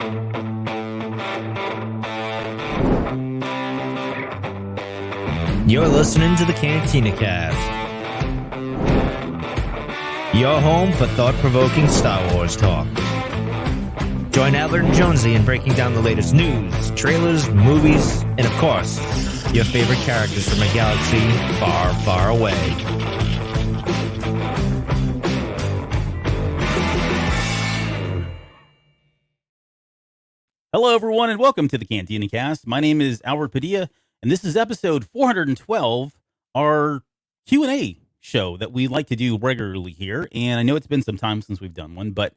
You're listening to the Cantina Cast, your home for thought-provoking Star Wars talk. Join Albert and Jonesy in breaking down the latest news, trailers, movies, and of course, your favorite characters from a galaxy far, far away. Hello, everyone, and welcome to the Cantina Cast. My name is Albert Padilla, and this is episode 412, our Q&A show that we like to do regularly here. And I know it's been some time since we've done one, but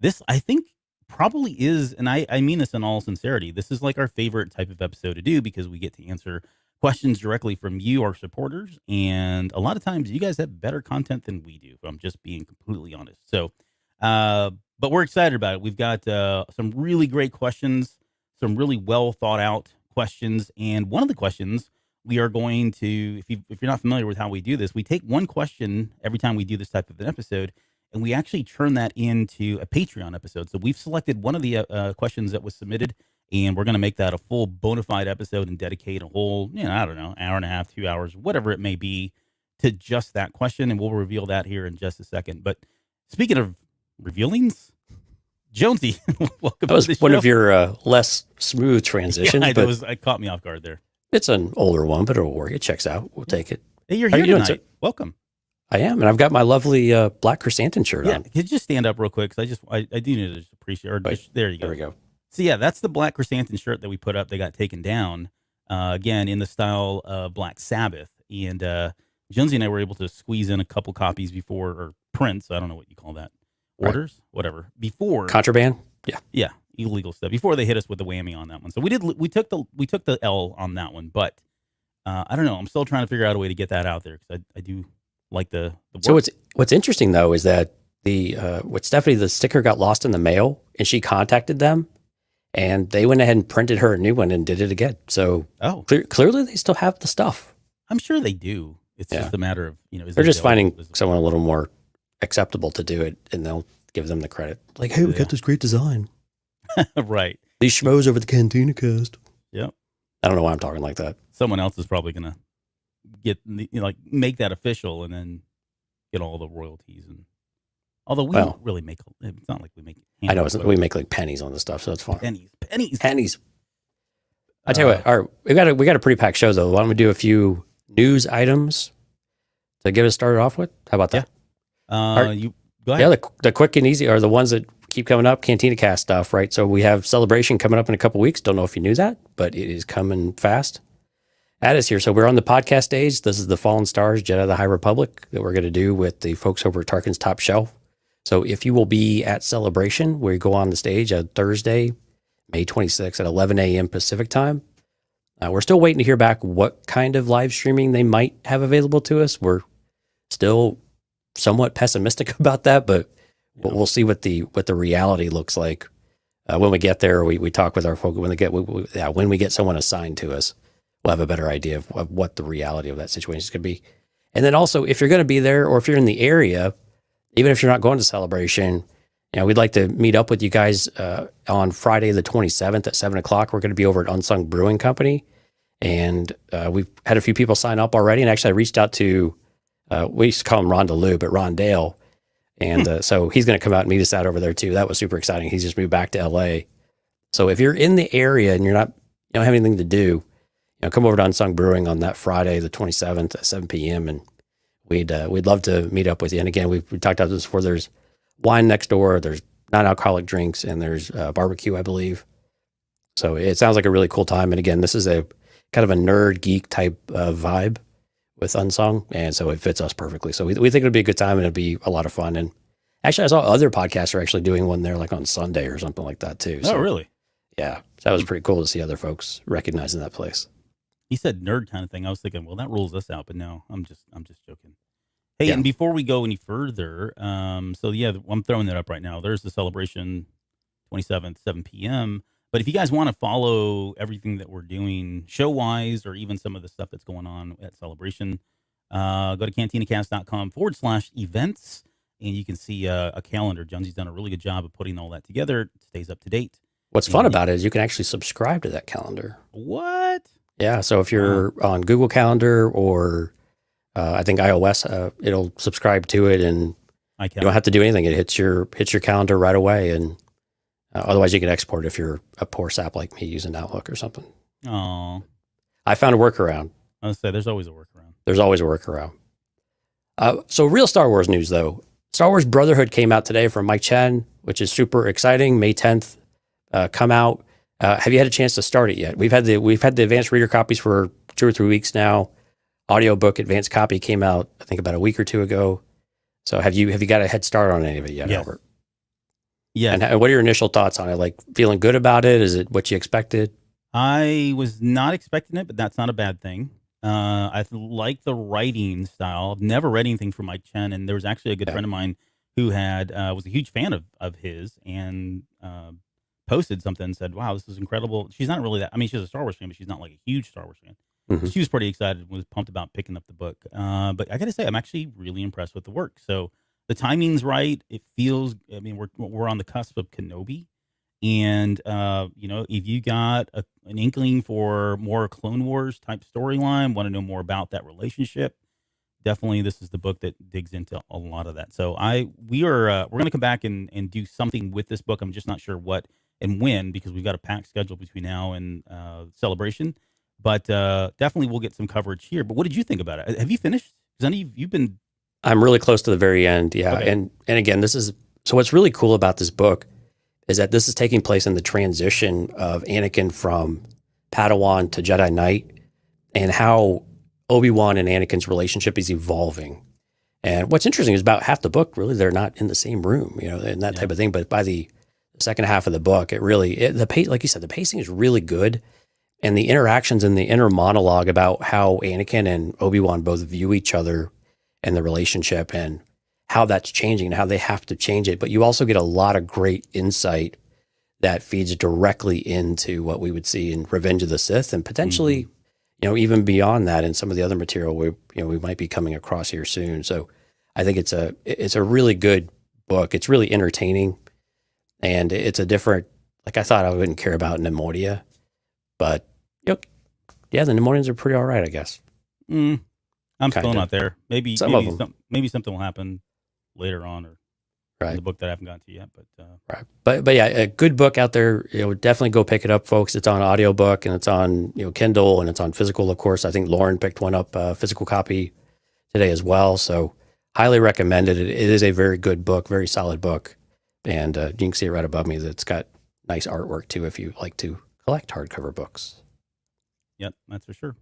this, I think, probably is, and I mean this in all sincerity, this is like our favorite type of episode to do because we get to answer questions directly from you, our supporters, and a lot of times you guys have better content than we do, if I'm just being completely honest. So, but we're excited about it. We've got some really great questions, some really well thought out questions. And one of the questions we are going to, if you're not familiar with how we do this, we take one question every time we do this type of an episode, and we actually turn that into a Patreon episode. So we've selected one of the questions that was submitted, and we're going to make that a full bona fide episode and dedicate a whole, I don't know, hour and a half, 2 hours, whatever it may be, to just that question. And we'll reveal that here in just a second. But speaking of revealings, Jonesy, welcome. That was to the one show. of your less smooth transitions. Yeah, but it caught me off guard there. it's an older one, but it'll work. It checks out. We'll take it. Hey, you're How here you doing, tonight. sir? Welcome. I am, and I've got my lovely black chrysanthemum shirt Yeah, on. could you just stand up real quick? Because I do need to just appreciate. Or Wait, just, there you go. There we go. So yeah, that's the Black Chrysanthemum shirt that we put up. They got taken down again in the style of Black Sabbath, and Jonesy and I were able to squeeze in a couple copies before, or prints. I don't know what you call that. Orders, whatever. Before Contraband? yeah, illegal stuff. Before they hit us with the whammy on that one. So we took the L on that one, but I don't know. I'm still trying to figure out a way to get that out there because I do like the work. So what's interesting though is that with Stephanie, the sticker got lost in the mail, and she contacted them, and they went ahead and printed her a new one and did it again. So clearly they still have the stuff. I'm sure they do. It's just a matter of They're just finding someone a little more acceptable to do it, and they'll give them the credit. Like, hey, we got this great design. right. These schmoes over the Cantina Cast. Yep. I don't know why I'm talking like that. Someone else is probably gonna make that official and then get all the royalties. And although we don't really make, it's not like we make. I know we make like pennies on this stuff, so it's fine. Pennies. I tell you what, all right, we got a pretty packed show though. Why don't we do a few news items to get us started off with? How about that? You go ahead. Yeah, the quick and easy are the ones that keep coming up. Cantina Cast stuff, right? So we have Celebration coming up in a couple weeks. Don't know if you knew that, but it is coming fast at us here. So we're on the podcast stage. This is the Fallen Stars, Jedi of the High Republic, that we're going to do with the folks over at Tarkin's Top Shelf. So if you will be at Celebration, we go on the stage on Thursday, May 26th at 11 a.m. Pacific time. We're still waiting to hear back what kind of live streaming they might have available to us. We're still somewhat pessimistic about that, but we'll see what the reality looks like when we get there. We talk with our folks when we get someone assigned to us. We'll have a better idea of what the reality of that situation is going to be. And then also, if you're going to be there, or if you're in the area, even if you're not going to Celebration, we'd like to meet up with you guys on Friday the 27th at 7 o'clock. We're going to be over at Unsung Brewing Company, and we've had a few people sign up already. And actually, I reached out to we used to call him Rondaloo, but Ron Dale. And so he's going to come out and meet us out over there too. That was super exciting. He's just moved back to LA. So if you're in the area and you're not, don't have anything to do, come over to Unsung Brewing on that Friday, the 27th at 7 p.m. And we'd love to meet up with you. And again, we talked about this before. There's wine next door, there's non-alcoholic drinks, and there's barbecue, I believe. So it sounds like a really cool time. And again, this is a kind of a nerd geek type vibe with Unsung, and so it fits us perfectly. So we think it'll be a good time, and it'll be a lot of fun. And actually, I saw other podcasts are actually doing one there, like on Sunday or something like that too. So, oh, really? Yeah, so that was pretty cool to see other folks recognizing that place. He said nerd kind of thing. I was thinking, well, that rules us out, but no, I'm just joking. Hey, and before we go any further, so yeah, I'm throwing that up right now. There's the Celebration 27th, 7 p.m. But if you guys want to follow everything that we're doing show-wise, or even some of the stuff that's going on at Celebration, go to cantinacast.com/events, and you can see a calendar. Jonesy's done a really good job of putting all that together. It stays up to date. What's fun about it is you can actually subscribe to that calendar. What? Yeah. So if you're on Google Calendar or I think iOS, it'll subscribe to it, and I you can. don't have to do anything. It hits your calendar right away, and otherwise you can export if you're a poor sap like me using Outlook or something. Oh, I found a workaround. I was say there's always a workaround. There's always a workaround. So real Star Wars news though. Star Wars Brotherhood came out today from Mike Chen, which is super exciting. May 10th, come out. Have you had a chance to start it yet? We've had the advanced reader copies for 2 or 3 weeks now. Audiobook advanced copy came out, I think, about a week or two ago. So have you got a head start on any of it yet, Yes. Albert? Yeah. And what are your initial thoughts on it? Like, feeling good about it? Is it what you expected? I was not expecting it, but that's not a bad thing. I like the writing style. I've never read anything from Mike Chen, and there was actually a good friend of mine who was a huge fan of his and posted something and said, "Wow, this is incredible." She's not really that. I mean, she's a Star Wars fan, but she's not like a huge Star Wars fan. Mhm. She was pretty excited, was pumped about picking up the book. But I got to say, I'm actually really impressed with the work. So the timing's right. It feels. I mean, we're on the cusp of Kenobi. And, if you got an inkling for more Clone Wars type storyline, want to know more about that relationship, definitely this is the book that digs into a lot of that. So we're going to come back and do something with this book. I'm just not sure what and when, because we've got a packed schedule between now and Celebration. But definitely we'll get some coverage here. But what did you think about it? Have you finished? Because I know you've been... I'm really close to the very end. Yeah. Okay. And again, so what's really cool about this book is that this is taking place in the transition of Anakin from Padawan to Jedi Knight, and how Obi-Wan and Anakin's relationship is evolving. And what's interesting is about half the book, really, they're not in the same room, and that type of thing. But by the second half of the book, the pace, like you said, the pacing is really good. And the interactions and the inner monologue about how Anakin and Obi-Wan both view each other and the relationship and how that's changing and how they have to change it. But you also get a lot of great insight that feeds directly into what we would see in Revenge of the Sith, and potentially, even beyond that in some of the other material we might be coming across here soon. So I think it's a really good book. It's really entertaining, and it's a different, like, I thought I wouldn't care about Nemoidia, but the Nemoidians are pretty all right, I guess. I'm still Kinda. not there. Maybe Some of them. maybe something will happen later on, or in Right. the book that I haven't gotten to yet. But Right. But yeah, a good book out there. Definitely go pick it up, folks. It's on audiobook, and it's on Kindle, and it's on physical, of course. I think Lauren picked one up, physical copy today as well. So highly recommended. It is a very good book, very solid book. And you can see it right above me that it's got nice artwork too if you like to collect hardcover books. yep, that's for sure.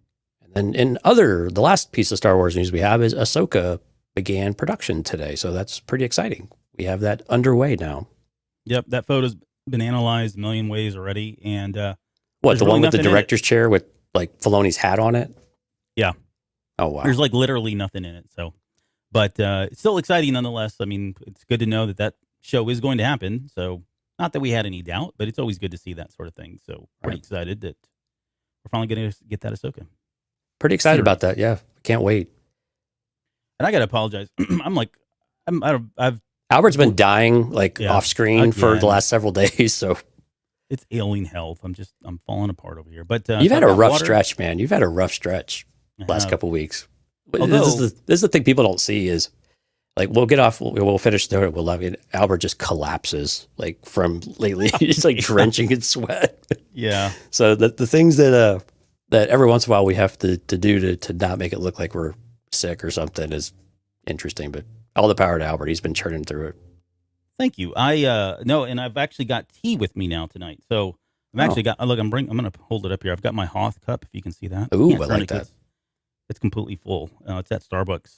And then the last piece of Star Wars news we have is Ahsoka began production today. So that's pretty exciting. We have that underway now. Yep, that photo's been analyzed a million ways already. And What, there's the really one with the nothing in it. director's chair with like Filoni's hat on it? Yeah. Oh, wow. there's like literally nothing in it. So, but it's still exciting nonetheless. I mean, it's good to know that show is going to happen. So, not that we had any doubt, but it's always good to see that sort of thing. So, pretty Right. excited that we're finally going to get that Ahsoka. Pretty excited Series. about that. Yeah. Can't wait. And I got to apologize. I've Albert's been dying Yeah. off screen for Again. the last several days. So it's ailing health. I'm falling apart over here. But you've so had I've a got rough water. stretch, man. You've had a rough stretch I last have. couple weeks. But Although- this is the thing people don't see is like, we'll get off, we'll finish there. We'll love it. Albert just collapses like from lately. He's like drenching in sweat. Yeah. So the things that every once in a while we have to do to not make it look like we're sick or something is interesting, but all the power to Albert. He's been churning through it. Thank you. No, and I've actually got tea with me now tonight. So I've actually got. Look, I'm going to hold it up here. I've got my Hoth cup, if you can see that. Ooh, Can't I turn like it 'cause that. It's completely full. It's at Starbucks.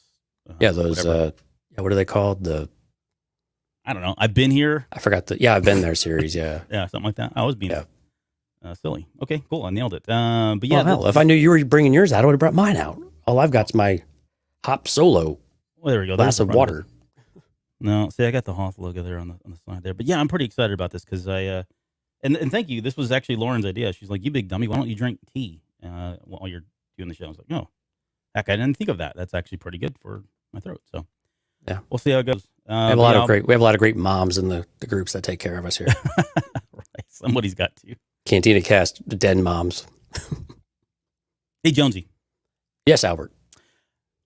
Yeah, those. whatever. What are they called? I don't know. I've been here. I forgot I've been there series. Yeah. Yeah, something like that. I was being Yeah. silly. Okay, cool. I nailed it. But yeah, Well, hell, if I knew you were bringing yours out, I would have brought mine out. All I've got's my Hop Solo well, there we go. glass There's the of front water. it. No, see, I got the Hoth logo there on the side there. But yeah, I'm pretty excited about this because and thank you. This was actually Lauren's idea. She's like, "You big dummy, why don't you drink tea while you're doing the show?" I was like, "No, heck, I didn't think of that. That's actually pretty good for my throat." So Yeah. we'll see how it goes. We have a lot of great moms in the groups that take care of us here. Right. Somebody's got to. Cantina Cast, Den Moms. Hey, Jonesy, Yes, Albert.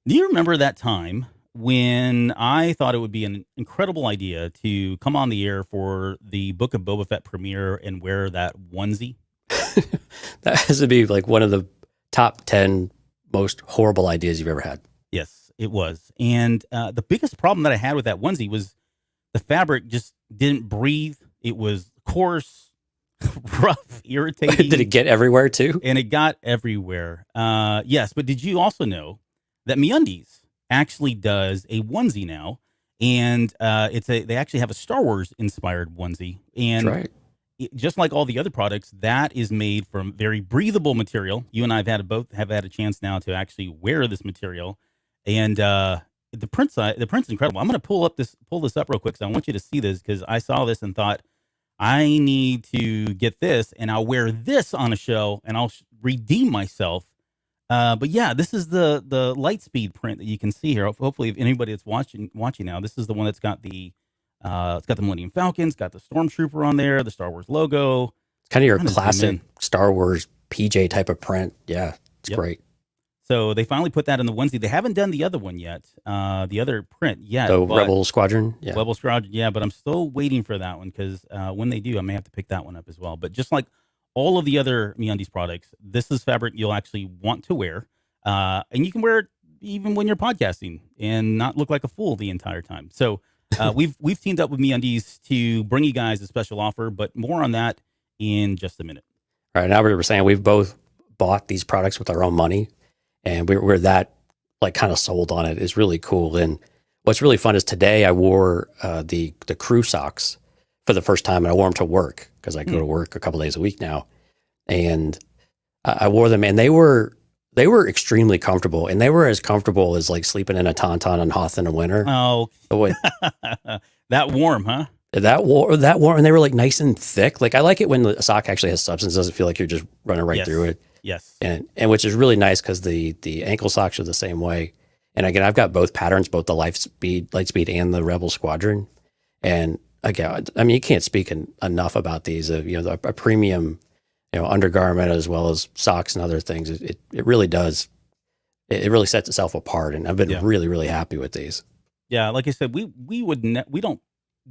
do you remember that time when I thought it would be an incredible idea to come on the air for the Book of Boba Fett premiere and wear that onesie? That has to be like one of the top 10 most horrible ideas you've ever had. Yes, it was. And the biggest problem that I had with that onesie was the fabric just didn't breathe. It was coarse, rough, irritating. Did it get everywhere too? And it got everywhere. Yes, but did you also know that MeUndies actually does a onesie now, and they actually have a Star Wars inspired onesie, and That's right. just like all the other products, that is made from very breathable material. You and I both have had a chance now to actually wear this material, and the print's incredible. I'm going to pull this up real quick because I want you to see this, because I saw this and thought, I need to get this, and I'll wear this on a show, and I'll redeem myself. But yeah, this is the Lightspeed print that you can see here. Hopefully, if anybody that's watching now, this is the one that's got it's got the Millennium Falcon, it's got the Stormtrooper on there, the Star Wars logo. It's kind of your Kinda zoom classic in. Star Wars PJ type of print. Yeah, it's Yep. great. So they finally put that in the onesie. They haven't done the other one yet, the other print yet. The but- Rebel Squadron. Yeah. Rebel Squadron, yeah, but I'm still waiting for that one, because when they do, I may have to pick that one up as well. But just like all of the other MeUndies products, this is fabric you'll actually want to wear, and you can wear it even when you're podcasting and not look like a fool the entire time. So we've teamed up with MeUndies to bring you guys a special offer, but more on that in just a minute. All right. Now we're saying we've both bought these products with our own money, and we're that like kind of sold on it. Is really cool. And what's really fun is today I wore the crew socks for the first time, and I wore them to work because I go to work a couple days a week now, and I wore them, and they were extremely comfortable, and they were as comfortable as like sleeping in a tauntaun on Hoth in the winter. Oh, Boy, that warm, huh? that warm, and they were like nice and thick. Like I like it when the sock actually has substance; doesn't feel like you're just running right Yes. through it. Yes. And which is really nice because the ankle socks are the same way. And again, I've got both patterns, both the Lightspeed and the Rebel Squadron. And again, I mean, you can't speak enough about these. A premium, undergarment as well as socks and other things. It really does. It really sets itself apart. And I've been really, really happy with these. Yeah, like I said, we don't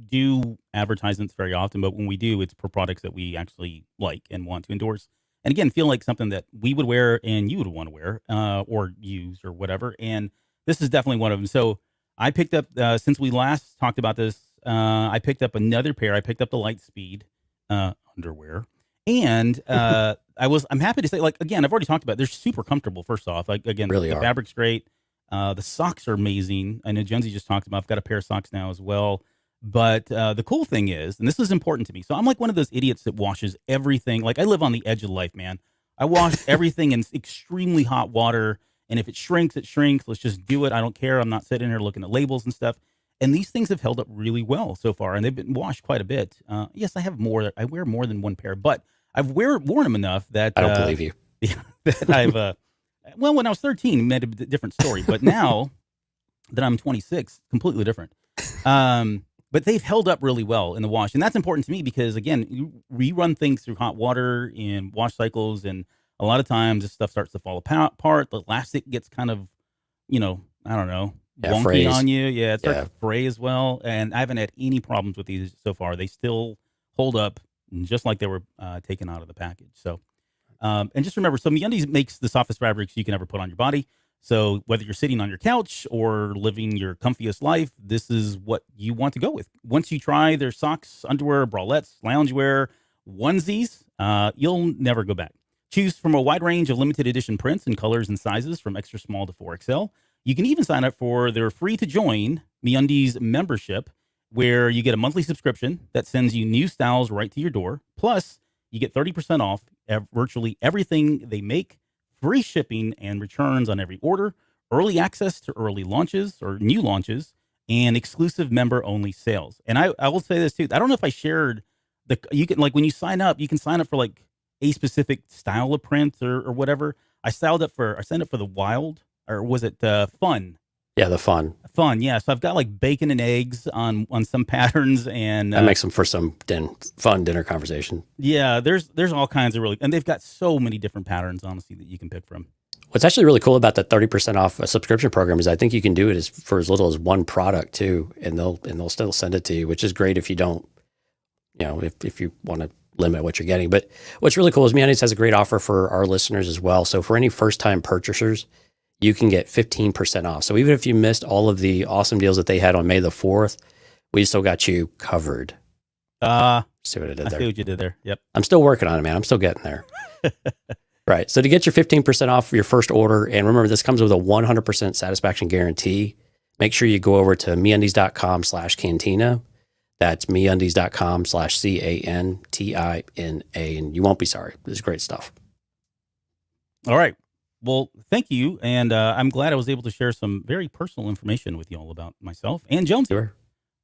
do advertisements very often, but when we do, it's for products that we actually like and want to endorse. And again, feel like something that we would wear and you would want to wear or use or whatever. And this is definitely one of them. So I picked up, since we last talked about this, I picked up another pair. I picked up the Lightspeed underwear. And I'm happy to say, like, again, I've already talked about it. They're super comfortable, first off. Like, again, Really the are. fabric's great. The socks are amazing. I know Jonesy just talked about, I've got a pair of socks now as well. But the cool thing is, and this is important to me, so I'm like one of those idiots that washes everything. Like, I live on the edge of life, man. I wash everything in extremely hot water, and if it shrinks, it shrinks. Let's just do it. I don't care. I'm not sitting here looking at labels and stuff. And these things have held up really well so far, and they've been washed quite a bit. Yes, I wear more than one pair, but I've worn them enough that I don't believe you. that I've well, when I was 13, it made a different story, but now that I'm 26, completely different. But they've held up really well in the wash, and that's important to me because, again, we run things through hot water in wash cycles, and a lot of times this stuff starts to fall apart. The elastic gets kind of, I don't know, wonky frays. on you. Yeah, it starts Yeah. to fray as well, and I haven't had any problems with these so far. They still hold up just like they were taken out of the package. So, and just remember, so MeUndies makes the softest fabrics you can ever put on your body. So whether you're sitting on your couch or living your comfiest life, this is what you want to go with. Once you try their socks, underwear, bralettes, loungewear, onesies, you'll never go back. Choose from a wide range of limited edition prints and colors and sizes from extra small to 4XL. You can even sign up for their free to join MeUndies membership, where you get a monthly subscription that sends you new styles right to your door. Plus, you get 30% off virtually everything they make, free shipping and returns on every order, early access to early launches or new launches, and exclusive member-only sales. And I will say this too. I don't know if I shared you can, like, when you sign up, you can sign up for like a specific style of print or whatever. I signed up for the wild, or was it fun? Yeah, the fun. Fun, yeah. So I've got like bacon and eggs on some patterns, and That makes them for some fun dinner conversation. yeah, there's all kinds of and they've got so many different patterns, honestly, that you can pick from. What's actually really cool about that 30% off a subscription program is I think you can do it for as little as one product too, and they'll still send it to you, which is great if you don't, if you want to limit what you're getting. But what's really cool is MeUndies has a great offer for our listeners as well. So for any first time purchasers, you can get 15% off. So even if you missed all of the awesome deals that they had on May the 4th, we still got you covered. See what I did I there? see what you did there. Yep. I'm still working on it, man. I'm still getting there. Right. So to get your 15% off your first order, and remember, this comes with a 100% satisfaction guarantee. Make sure you go over to MeUndies.com/Cantina. That's MeUndies.com/CANTINA, and you won't be sorry. This is great stuff. All right. Well, thank you. And I'm glad I was able to share some very personal information with you all about myself and Jonesy. Sure.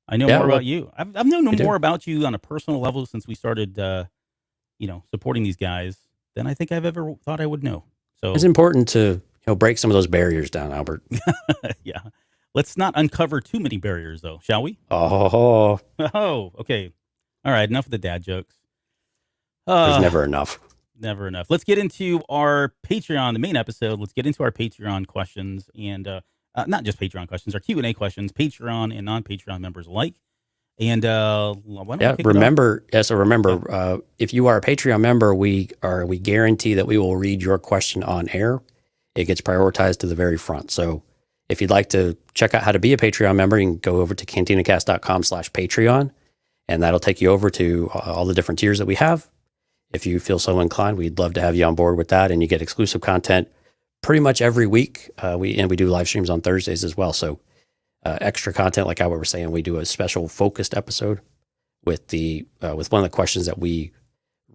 I know more about you. I've known You do. more about you on a personal level since we started, supporting these guys than I think I've ever thought I would know. So It's important to break some of those barriers down, Albert. yeah. Let's not uncover too many barriers, though, shall we? Oh, Oh, okay. All right. Enough of the dad jokes. there's never enough. Never enough. Let's get into our Patreon, the main episode. Let's get into our Patreon questions, and not just Patreon questions, our Q&A questions, Patreon and non-Patreon members alike. And why don't we kick it off? Remember, if you are a Patreon member, we guarantee that we will read your question on air. It gets prioritized to the very front. So if you'd like to check out how to be a Patreon member, you can go over to cantinacast.com/Patreon, and that'll take you over to all the different tiers that we have. If you feel so inclined, we'd love to have you on board with that, and you get exclusive content pretty much every week. We do live streams on Thursdays as well. So extra content, like how we were saying, we do a special focused episode with with one of the questions that we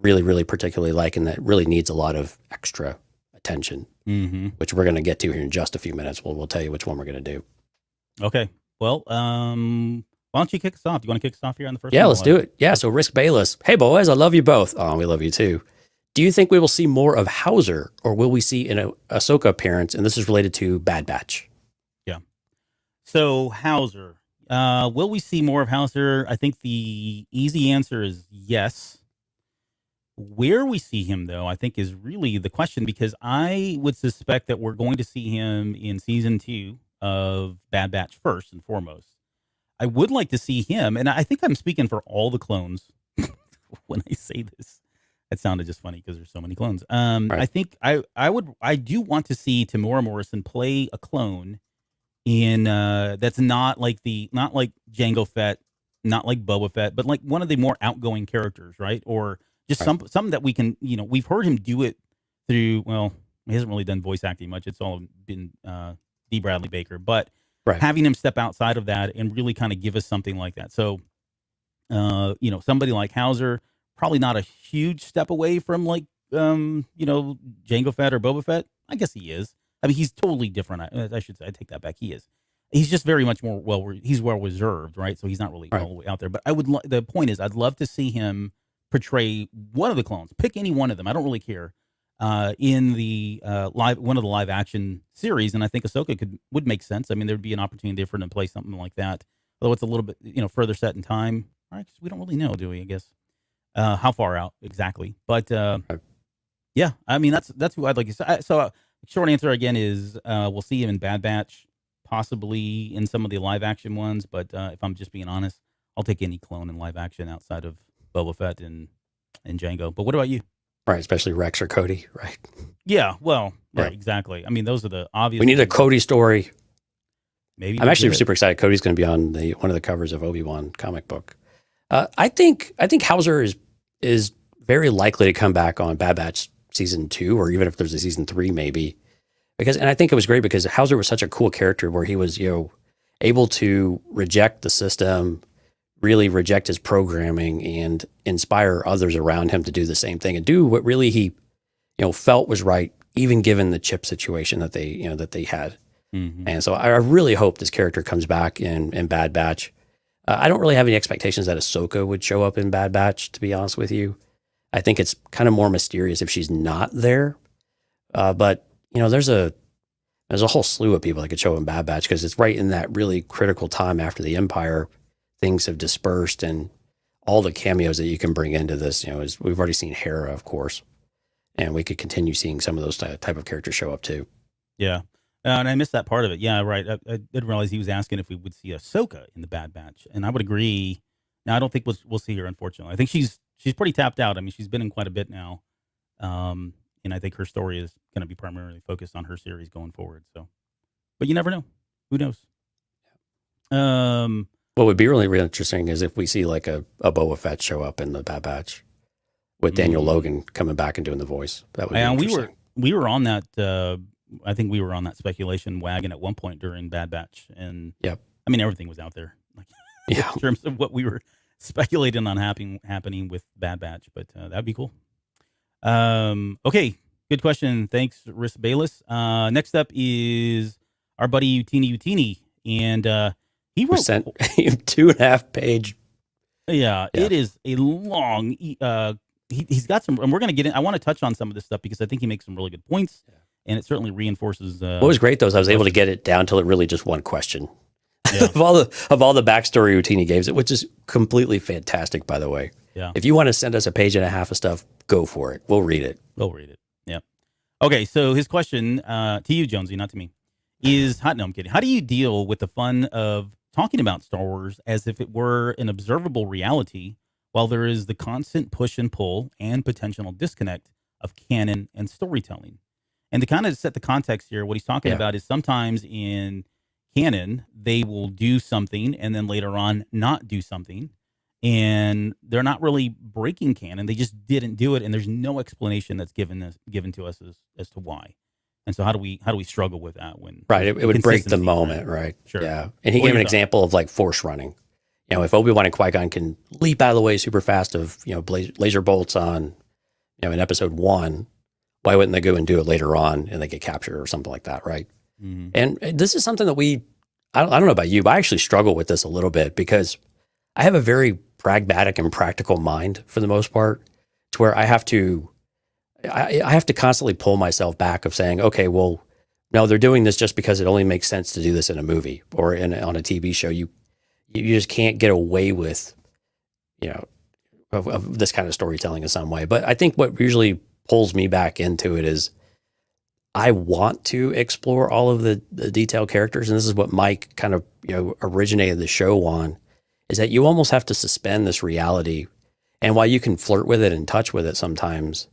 really, really particularly like, and that really needs a lot of extra attention, which we're going to get to here in just a few minutes. We'll tell you which one we're going to do. Okay. Well, why don't you kick us off? Do you want to kick us off here on the first one? Yeah, let's do it. Yeah, so Risk Bayless. Hey, boys, I love you both. Oh, we love you too. Do you think we will see more of Hauser, or will we see an Ahsoka appearance? And this is related to Bad Batch. Yeah. So Hauser, will we see more of Hauser? I think the easy answer is yes. Where we see him, though, I think is really the question, because I would suspect that we're going to see him in season 2 of Bad Batch first and foremost. I would like to see him, and I think I'm speaking for all the clones when I say this. That sounded just funny because there's so many clones. Right. I think I do want to see Tamora Morrison play a clone in that's not like Jango Fett, not like Boba Fett, but like one of the more outgoing characters, right? Or just some that we can, we've heard him do it through. Well, he hasn't really done voice acting much. It's all been D. Bradley Baker, but having him step outside of that and really kind of give us something like that. So, somebody like Hauser, probably not a huge step away from like, Jango Fett or Boba Fett. I guess he is. I mean, he's totally different. I should say, I take that back. He is. He's just very much more he's well reserved, right? So he's not really all the way out there. But the point is, I'd love to see him portray one of the clones. Pick any one of them. I don't really care. In the one of the live action series, and I think Ahsoka would make sense. I mean, there'd be an opportunity for him to play something like that, although it's a little bit further set in time. All right, 'cause we don't really know, do we? I guess how far out exactly, but yeah, I mean that's who I'd like to see. So short answer again is we'll see him in Bad Batch, possibly in some of the live action ones. But if I'm just being honest, I'll take any clone in live action outside of Boba Fett and Jango. But what about you? Right, especially Rex or Cody, right? Yeah, well, right, exactly. I mean, those are the obvious. We need a Cody story. Maybe I'm actually super excited. Cody's going to be on one of the covers of Obi-Wan comic book. I think Hauser is very likely to come back on Bad Batch season 2, or even if there's a season 3, maybe. And I think it was great because Hauser was such a cool character where he was able to reject the system, really reject his programming, and inspire others around him to do the same thing and do what really he, felt was right, even given the chip situation that they had. Mm-hmm. And so I really hope this character comes back in Bad Batch. I don't really have any expectations that Ahsoka would show up in Bad Batch, to be honest with you. I think it's kind of more mysterious if she's not there. But there's There's a whole slew of people that could show in Bad Batch because it's right in that really critical time after the Empire. Things have dispersed, and all the cameos that you can bring into this, is we've already seen Hera, of course, and we could continue seeing some of those type of characters show up too. Yeah. And I missed that part of it. Yeah, right. I didn't realize he was asking if we would see Ahsoka in the Bad Batch, and I would agree. Now, I don't think we'll see her, unfortunately. I think she's pretty tapped out. I mean, she's been in quite a bit now, and I think her story is going to be primarily focused on her series going forward. So, but you never know. Who knows? What would be really, really interesting is if we see like a Boba Fett show up in the Bad Batch with Daniel Logan coming back and doing the voice. That would be interesting. We were on that. I think we were on that speculation wagon at one point during Bad Batch, and yep. I mean, everything was out there, like in terms of what we were speculating on happening with Bad Batch. But that'd be cool. Okay, good question. Thanks, Riss Bayless. Next up is our buddy Utini, and he wrote sent 2.5 page. Yeah, it is a long. He's got some, and we're going to get in. I want to touch on some of this stuff because I think he makes some really good points. And it certainly reinforces. What was great though is I was able to get it down till it really just one question. Yeah. of all the backstory Utini gave it, which is completely fantastic, by the way. Yeah. If you want to send us a page and a half of stuff, go for it. We'll read it. Yeah. Okay. So his question to you, Jonesy, not to me, is no, I'm kidding. How do you deal with the fun of talking about Star Wars as if it were an observable reality, while there is the constant push and pull and potential disconnect of canon and storytelling? And to kind of set the context here, what he's talking about is sometimes in canon, they will do something and then later on not do something. And they're not really breaking canon. They just didn't do it. And there's no explanation that's given to us as to why. And so how do we struggle with that when it would break the moment, right? Sure. Yeah. And he gave an example of like force running. If Obi-Wan and Qui-Gon can leap out of the way super fast of, laser bolts on, in episode 1, why wouldn't they go and do it later on and they get captured or something like that, right? Mm-hmm. And this is something that I don't know about you, but I actually struggle with this a little bit because I have a very pragmatic and practical mind for the most part, to where I have to constantly pull myself back of saying, okay, well, no, they're doing this just because it only makes sense to do this in a movie or on a TV show. You just can't get away with, of this kind of storytelling in some way. But I think what usually pulls me back into it is I want to explore all of the detailed characters. And this is what Mike kind of, originated the show on, is that you almost have to suspend this reality. And while you can flirt with it and touch with it sometimes,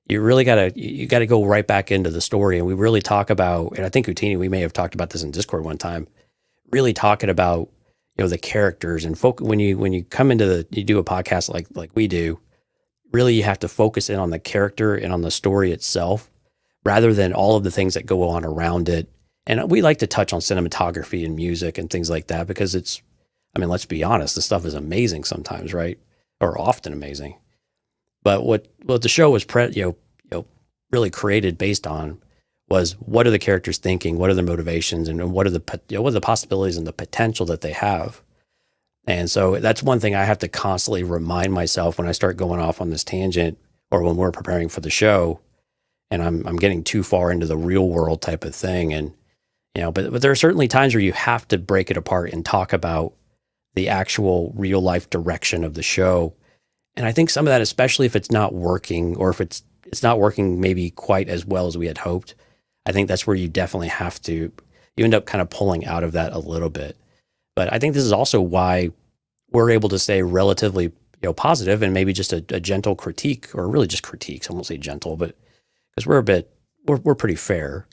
you really gotta go right back into the story. And we really talk about, and I think Utini, we may have talked about this in Discord one time, really talking about, the characters and when you come into you do a podcast like we do, really you have to focus in on the character and on the story itself rather than all of the things that go on around it. And we like to touch on cinematography and music and things like that because let's be honest, this stuff is amazing sometimes, right? Or often amazing. But what the show was really created based on was, what are the characters thinking? What are their motivations? And what are the possibilities and the potential that they have? And so that's one thing I have to constantly remind myself when I start going off on this tangent, or when we're preparing for the show, and I'm getting too far into the real world type of thing. And but there are certainly times where you have to break it apart and talk about the actual real life direction of the show. And I think some of that, especially if it's not working, or if it's not working maybe quite as well as we had hoped, I think that's where you definitely you end up kind of pulling out of that a little bit. But I think this is also why we're able to stay relatively, positive and maybe just a gentle critique, or really just critiques. I won't say gentle, but because we're pretty fair.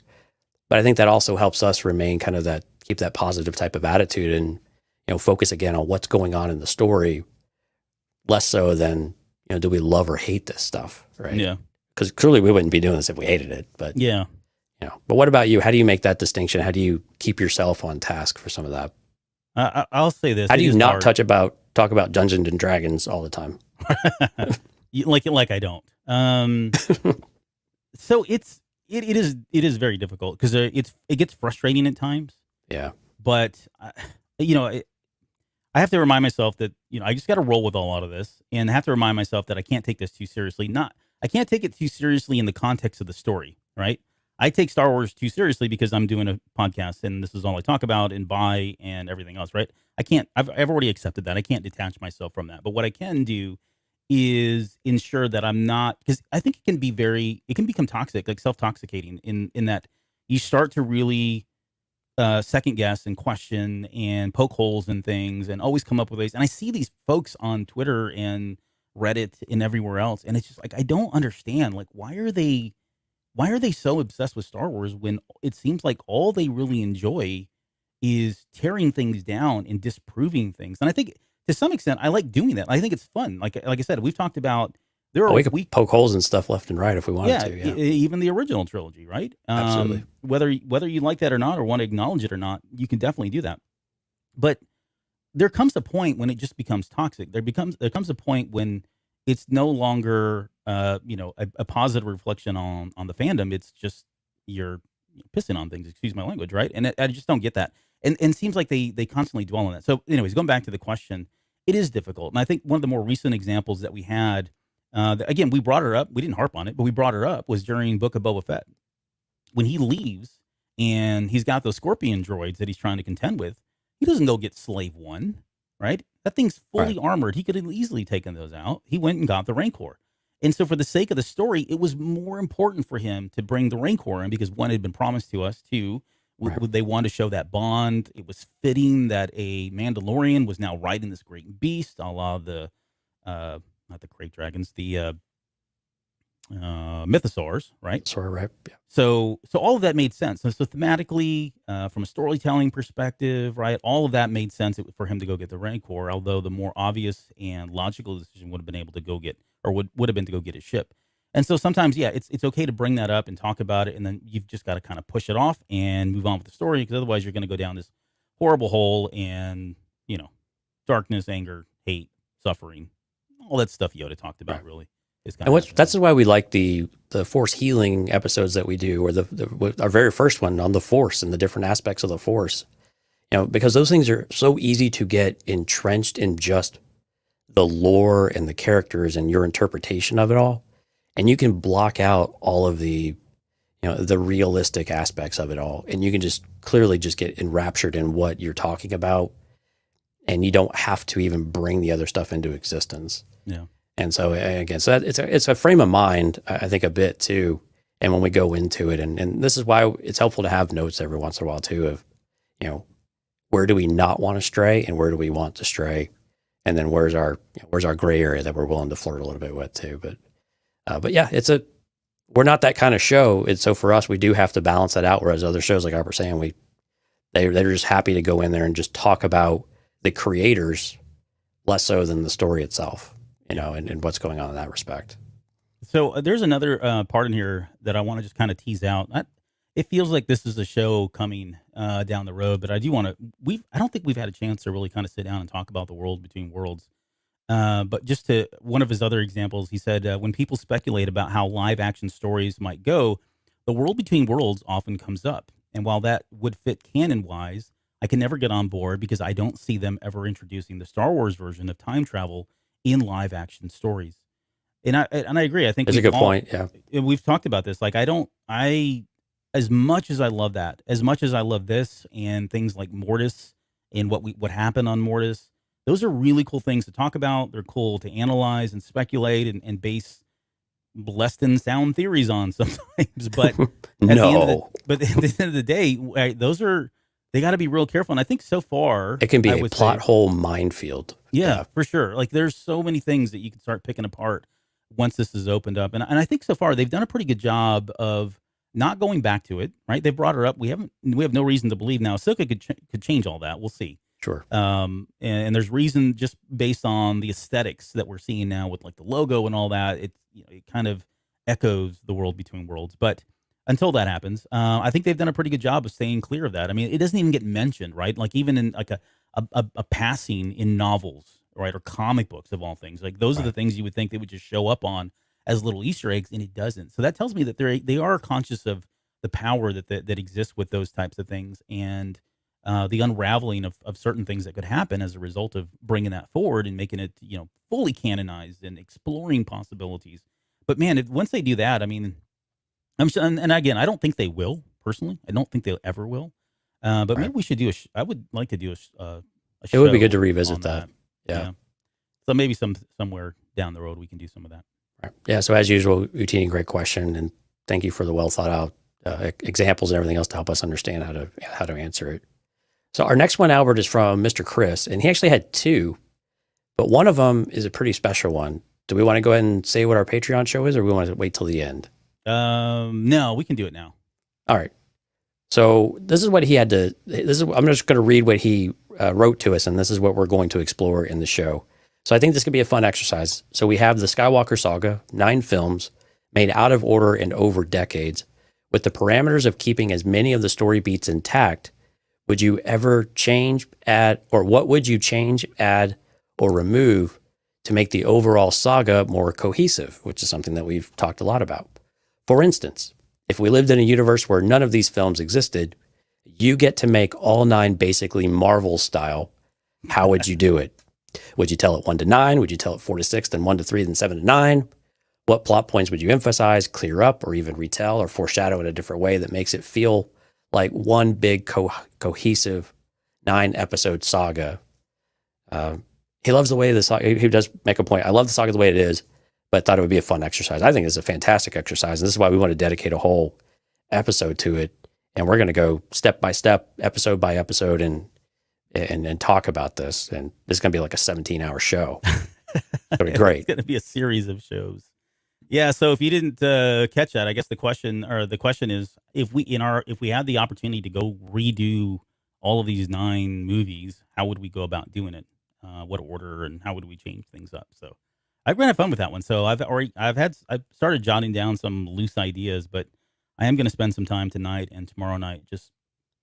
But I think that also helps us remain kind of keep that positive type of attitude and, focus again on what's going on in the story, less so than, do we love or hate this stuff, right? Yeah. Because clearly we wouldn't be doing this if we hated it. But yeah. But what about you? How do you make that distinction? How do you keep yourself on task for some of that? I'll say this. How do you not talk about Dungeons and Dragons all the time? like I don't. So it is very difficult because it gets frustrating at times. Yeah. But I have to remind myself that I just got to roll with a lot of this, and I have to remind myself that I can't take this too seriously. I can't take it too seriously in the context of the story, right? I take Star Wars too seriously because I'm doing a podcast and this is all I talk about and buy and everything else, right? I can't, I've already accepted that. I can't detach myself from that. But what I can do is ensure that I'm not, because I think it can become toxic, like self-toxicating in that you start to really second guess and question and poke holes in things and always come up with ways. And I see these folks on Twitter and Reddit and everywhere else, and it's just like I don't understand. Like, why are they so obsessed with Star Wars when it seems like all they really enjoy is tearing things down and disproving things? And I think to some extent, I like doing that. I think it's fun. Like I said, we've talked about there are We could poke holes and stuff left and right if we wanted yeah, to. Yeah, even the original trilogy, right? absolutely. Whether you like that or not, or want to acknowledge it or not, you can definitely do that. But there comes a point when it just becomes toxic. There comes a point when it's no longer a positive reflection on the fandom. It's just you're pissing on things. Excuse my language, right? And I just don't get that. And it seems like they constantly dwell on that. So, anyways, going back to the question, it is difficult. And I think one of the more recent examples that we had, again, we brought her up. We didn't harp on it, but we brought her up was during Book of Boba Fett when he leaves and he's got those Scorpion droids that he's trying to contend with. He doesn't go get Slave One, right? That thing's fully armored. He could have easily taken those out. He went and got the Rancor. And so for the sake of the story, it was more important for him to bring the Rancor in because one had been promised to us, two, they wanted to show that bond. It was fitting that a Mandalorian was now riding this great beast, a la the, not the Krayt Dragons, the mythosaurs, right? Sort of right. Yeah. So all of that made sense. So thematically, from a storytelling perspective, right, all of that made sense for him to go get the Rancor. Although the more obvious and logical decision would have been able to go get, or would have been to go get his ship. And so sometimes, yeah, it's okay to bring that up and talk about it, and then you've just got to kind of push it off and move on with the story, because otherwise you're going to go down this horrible hole and darkness, anger, hate, suffering, all that stuff Yoda talked about. Really. And that's why we like the Force healing episodes that we do, or our very first one on the Force and the different aspects of the Force. Because those things are so easy to get entrenched in just the lore and the characters and your interpretation of it all, and you can block out all of the the realistic aspects of it all, and you can just clearly just get enraptured in what you're talking about, and you don't have to even bring the other stuff into existence. Yeah. And so again, so it's a frame of mind, I think, a bit too. And when we go into it, and this is why it's helpful to have notes every once in a while too, of where do we not want to stray and where do we want to stray, and then where's our gray area that we're willing to flirt a little bit with too. But yeah, we're not that kind of show. And so for us, we do have to balance that out. Whereas other shows, like Harper saying, they're just happy to go in there and just talk about the creators less so than the story itself. And what's going on in that respect. So there's another part in here that I want to just kind of tease out. It feels like this is a show coming down the road, but I do want to. I don't think we've had a chance to really kind of sit down and talk about the world between worlds. But just to one of his other examples, he said when people speculate about how live action stories might go, the world between worlds often comes up, and while that would fit canon wise, I can never get on board because I don't see them ever introducing the Star Wars version of time travel in live action stories. And I agree. I think that's a good point. Yeah. We've talked about this. Like, as much as I love that, as much as I love this and things like Mortis and what happened on Mortis, those are really cool things to talk about. They're cool to analyze and speculate and base less than sound theories on sometimes. But at the end of the day, they got to be real careful. And I think so far it can be a plot hole minefield. Yeah, for sure. Like, there's so many things that you can start picking apart once this is opened up. And I think so far they've done a pretty good job of not going back to it, right? They brought her up. We have no reason to believe now Ahsoka could change all that. We'll see. Sure. And there's reason just based on the aesthetics that we're seeing now with like the logo and all that. It kind of echoes the world between worlds. But until that happens, I think they've done a pretty good job of staying clear of that. I mean, it doesn't even get mentioned, right? Like, even in like a passing in novels, right, or comic books of all things. Like, those are the things you would think they would just show up on as little Easter eggs, and it doesn't. So that tells me that they are conscious of the power that exists with those types of things, and the unraveling of certain things that could happen as a result of bringing that forward and making it fully canonized and exploring possibilities. But man, once they do that, I mean, I'm sure, and again, I don't think they will personally. I don't think they ever will. But Right. maybe we should do I would like to do a It would be good to show revisit on that. Yeah. Yeah. So maybe somewhere down the road we can do some of that. Right. Yeah. So as usual, Utini, great question, and thank you for the well thought out examples and everything else to help us understand how to answer it. So our next one, Albert, is from Mr. Chris, and he actually had two, but one of them is a pretty special one. Do we want to go ahead and say what our Patreon show is, or we want to wait till the end? No, we can do it now. All right. So this is what he had to. I'm just going to read what he wrote to us, and this is what we're going to explore in the show. So I think this could be a fun exercise. So we have the Skywalker saga, 9 films made out of order and over decades, with the parameters of keeping as many of the story beats intact. Would you ever change, add, or what would you change, add, or remove to make the overall saga more cohesive, which is something that we've talked a lot about? For instance, if we lived in a universe where none of these films existed, you get to make all 9 basically Marvel style. How would you do it? Would you tell it 1 to 9? Would you tell it 4 to 6, then 1 to 3, then 7 to 9? What plot points would you emphasize, clear up, or even retell or foreshadow in a different way that makes it feel like one big cohesive 9-episode saga? He loves the way the saga, he does make a point. I love the saga the way it is, but thought it would be a fun exercise. I think it's a fantastic exercise. And this is why we want to dedicate a whole episode to it. And we're going to go step by step, episode by episode, and talk about this. And this is going to be like a 17-hour show. It's going to be great. It's going to be a series of shows. Yeah. So if you didn't catch that, I guess the question is, if we had the opportunity to go redo all of these 9 movies, how would we go about doing it? What order, and how would we change things up? So I've had fun with that one. So I've started jotting down some loose ideas, but I am going to spend some time tonight and tomorrow night just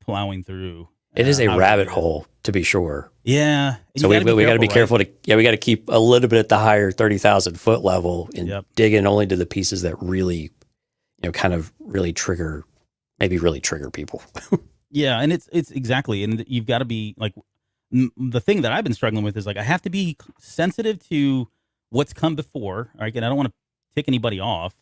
plowing through. It is a how to rabbit do this. hole, to be sure. Yeah. So we got to be careful right? we got to keep a little bit at the higher 30,000 foot level and Yep. dig in only to the pieces that really, kind of really trigger people. Yeah, and it's exactly, and you've got to be like, the thing that I've been struggling with is like I have to be sensitive to what's come before. Right, and I don't want to tick anybody off,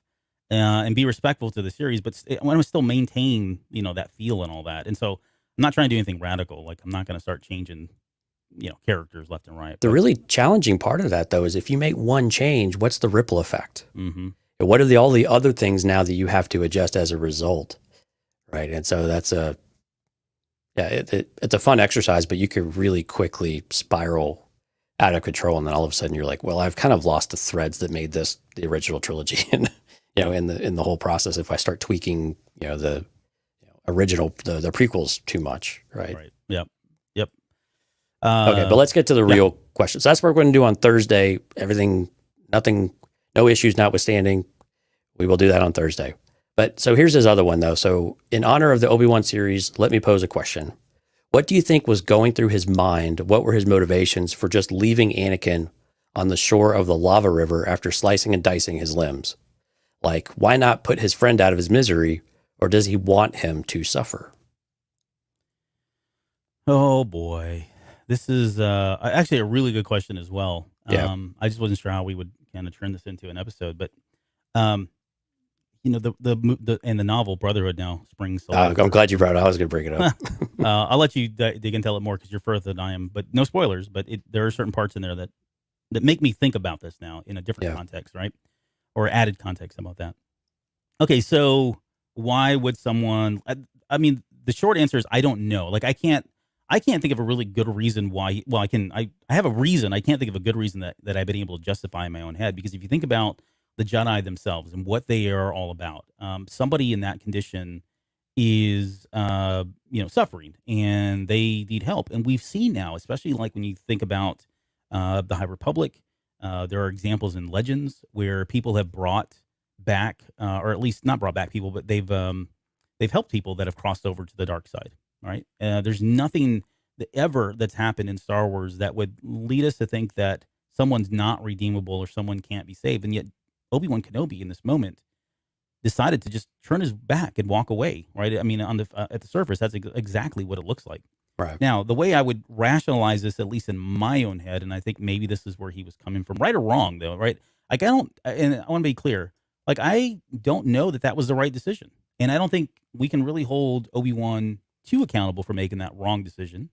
and be respectful to the series, but I want to still maintain that feel and all that. And so I'm not trying to do anything radical. Like I'm not going to start changing characters left and right. The really challenging part of that, though, is if you make one change, what's the ripple effect? Mm-hmm. And what are all the other things now that you have to adjust as a result, right? And so that's it's a fun exercise, but you could really quickly spiral out of control, and then all of a sudden you're like, well, I've kind of lost the threads that made this the original trilogy, and in the whole process, if I start tweaking, the original the prequels too much, right? Right. Yep. Okay, but let's get to the real questions. That's what we're going to do on Thursday. No issues notwithstanding. We will do that on Thursday. But so here's his other one, though. So in honor of the Obi-Wan series, let me pose a question. What do you think was going through his mind? What were his motivations for just leaving Anakin on the shore of the lava river after slicing and dicing his limbs? Like, why not put his friend out of his misery, or does he want him to suffer? Oh boy, this is actually a really good question as well. Yeah. I just wasn't sure how we would kind of turn this into an episode, but the novel Brotherhood now springs. I'm glad you brought it up. I was going to bring it up. I'll let you dig and tell it more because you're further than I am, but no spoilers. But there are certain parts in there that make me think about this now in a different context, right? Or added context about that. Okay, so why would someone? I mean, the short answer is I don't know. Like I can't think of a really good reason why. Well, I have a reason. I can't think of a good reason that I've been able to justify in my own head, because if you think about the Jedi themselves and what they are all about, somebody in that condition is suffering and they need help. And we've seen now, especially like when you think about the High Republic, there are examples in Legends where people have brought back, or at least not brought back people, but they've helped people that have crossed over to the dark side. Right? There's nothing that's happened in Star Wars that would lead us to think that someone's not redeemable or someone can't be saved. And yet Obi-Wan Kenobi in this moment decided to just turn his back and walk away. Right? I mean, at the surface, that's exactly what it looks like. Right. Now, the way I would rationalize this, at least in my own head, and I think maybe this is where he was coming from, right or wrong, though, right? Like and I want to be clear. Like, I don't know that was the right decision. And I don't think we can really hold Obi-Wan too accountable for making that wrong decision.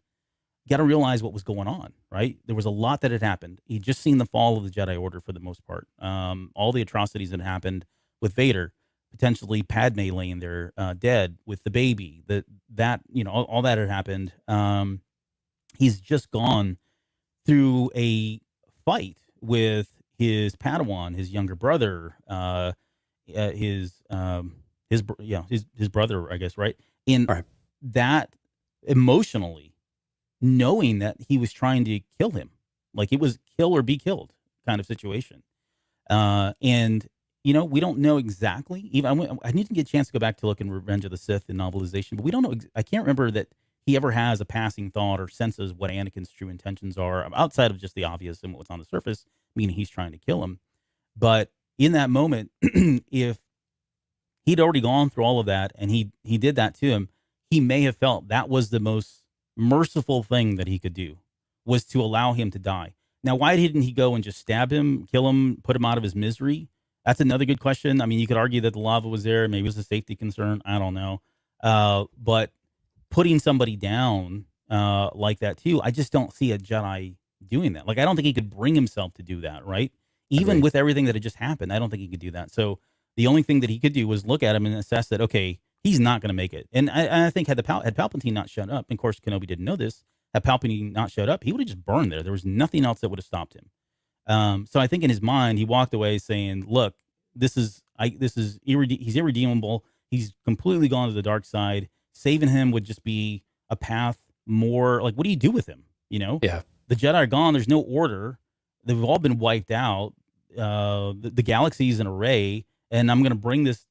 Got to realize what was going on, right? There was a lot that had happened. He'd just seen the fall of the Jedi Order for the most part. All the atrocities that happened with Vader, potentially Padme laying there dead with the baby, all that had happened. He's just gone through a fight with his Padawan, his younger brother, his brother, I guess, right? And Right. that emotionally, knowing that he was trying to kill him, like it was kill or be killed kind of situation. And we don't know exactly. Even I need to get a chance to go back to look in Revenge of the Sith and novelization, but we don't know. I can't remember that he ever has a passing thought or senses what Anakin's true intentions are outside of just the obvious and what's on the surface, meaning he's trying to kill him. But in that moment, if he'd already gone through all of that and he did that to him, he may have felt that was the most merciful thing that he could do, was to allow him to die. Now, why didn't he go and just stab him, kill him, put him out of his misery? That's another good question. I mean, you could argue that the lava was there. Maybe it was a safety concern. I don't know. But putting somebody down like that too, I just don't see a Jedi doing that. Like, I don't think he could bring himself to do that, right? Even Agreed. with everything that had just happened, I don't think he could do that. So the only thing that he could do was look at him and assess that, okay, he's not going to make it. And I think had Palpatine not shown up, and of course Kenobi didn't know this, had Palpatine not showed up, he would have just burned there. There was nothing else that would have stopped him. So I think in his mind, he walked away saying, look, he's irredeemable. He's completely gone to the dark side. Saving him would just be a path more like, what do you do with him? Yeah. The Jedi are gone. There's no order. They've all been wiped out. The galaxy's an array, and I'm going to bring this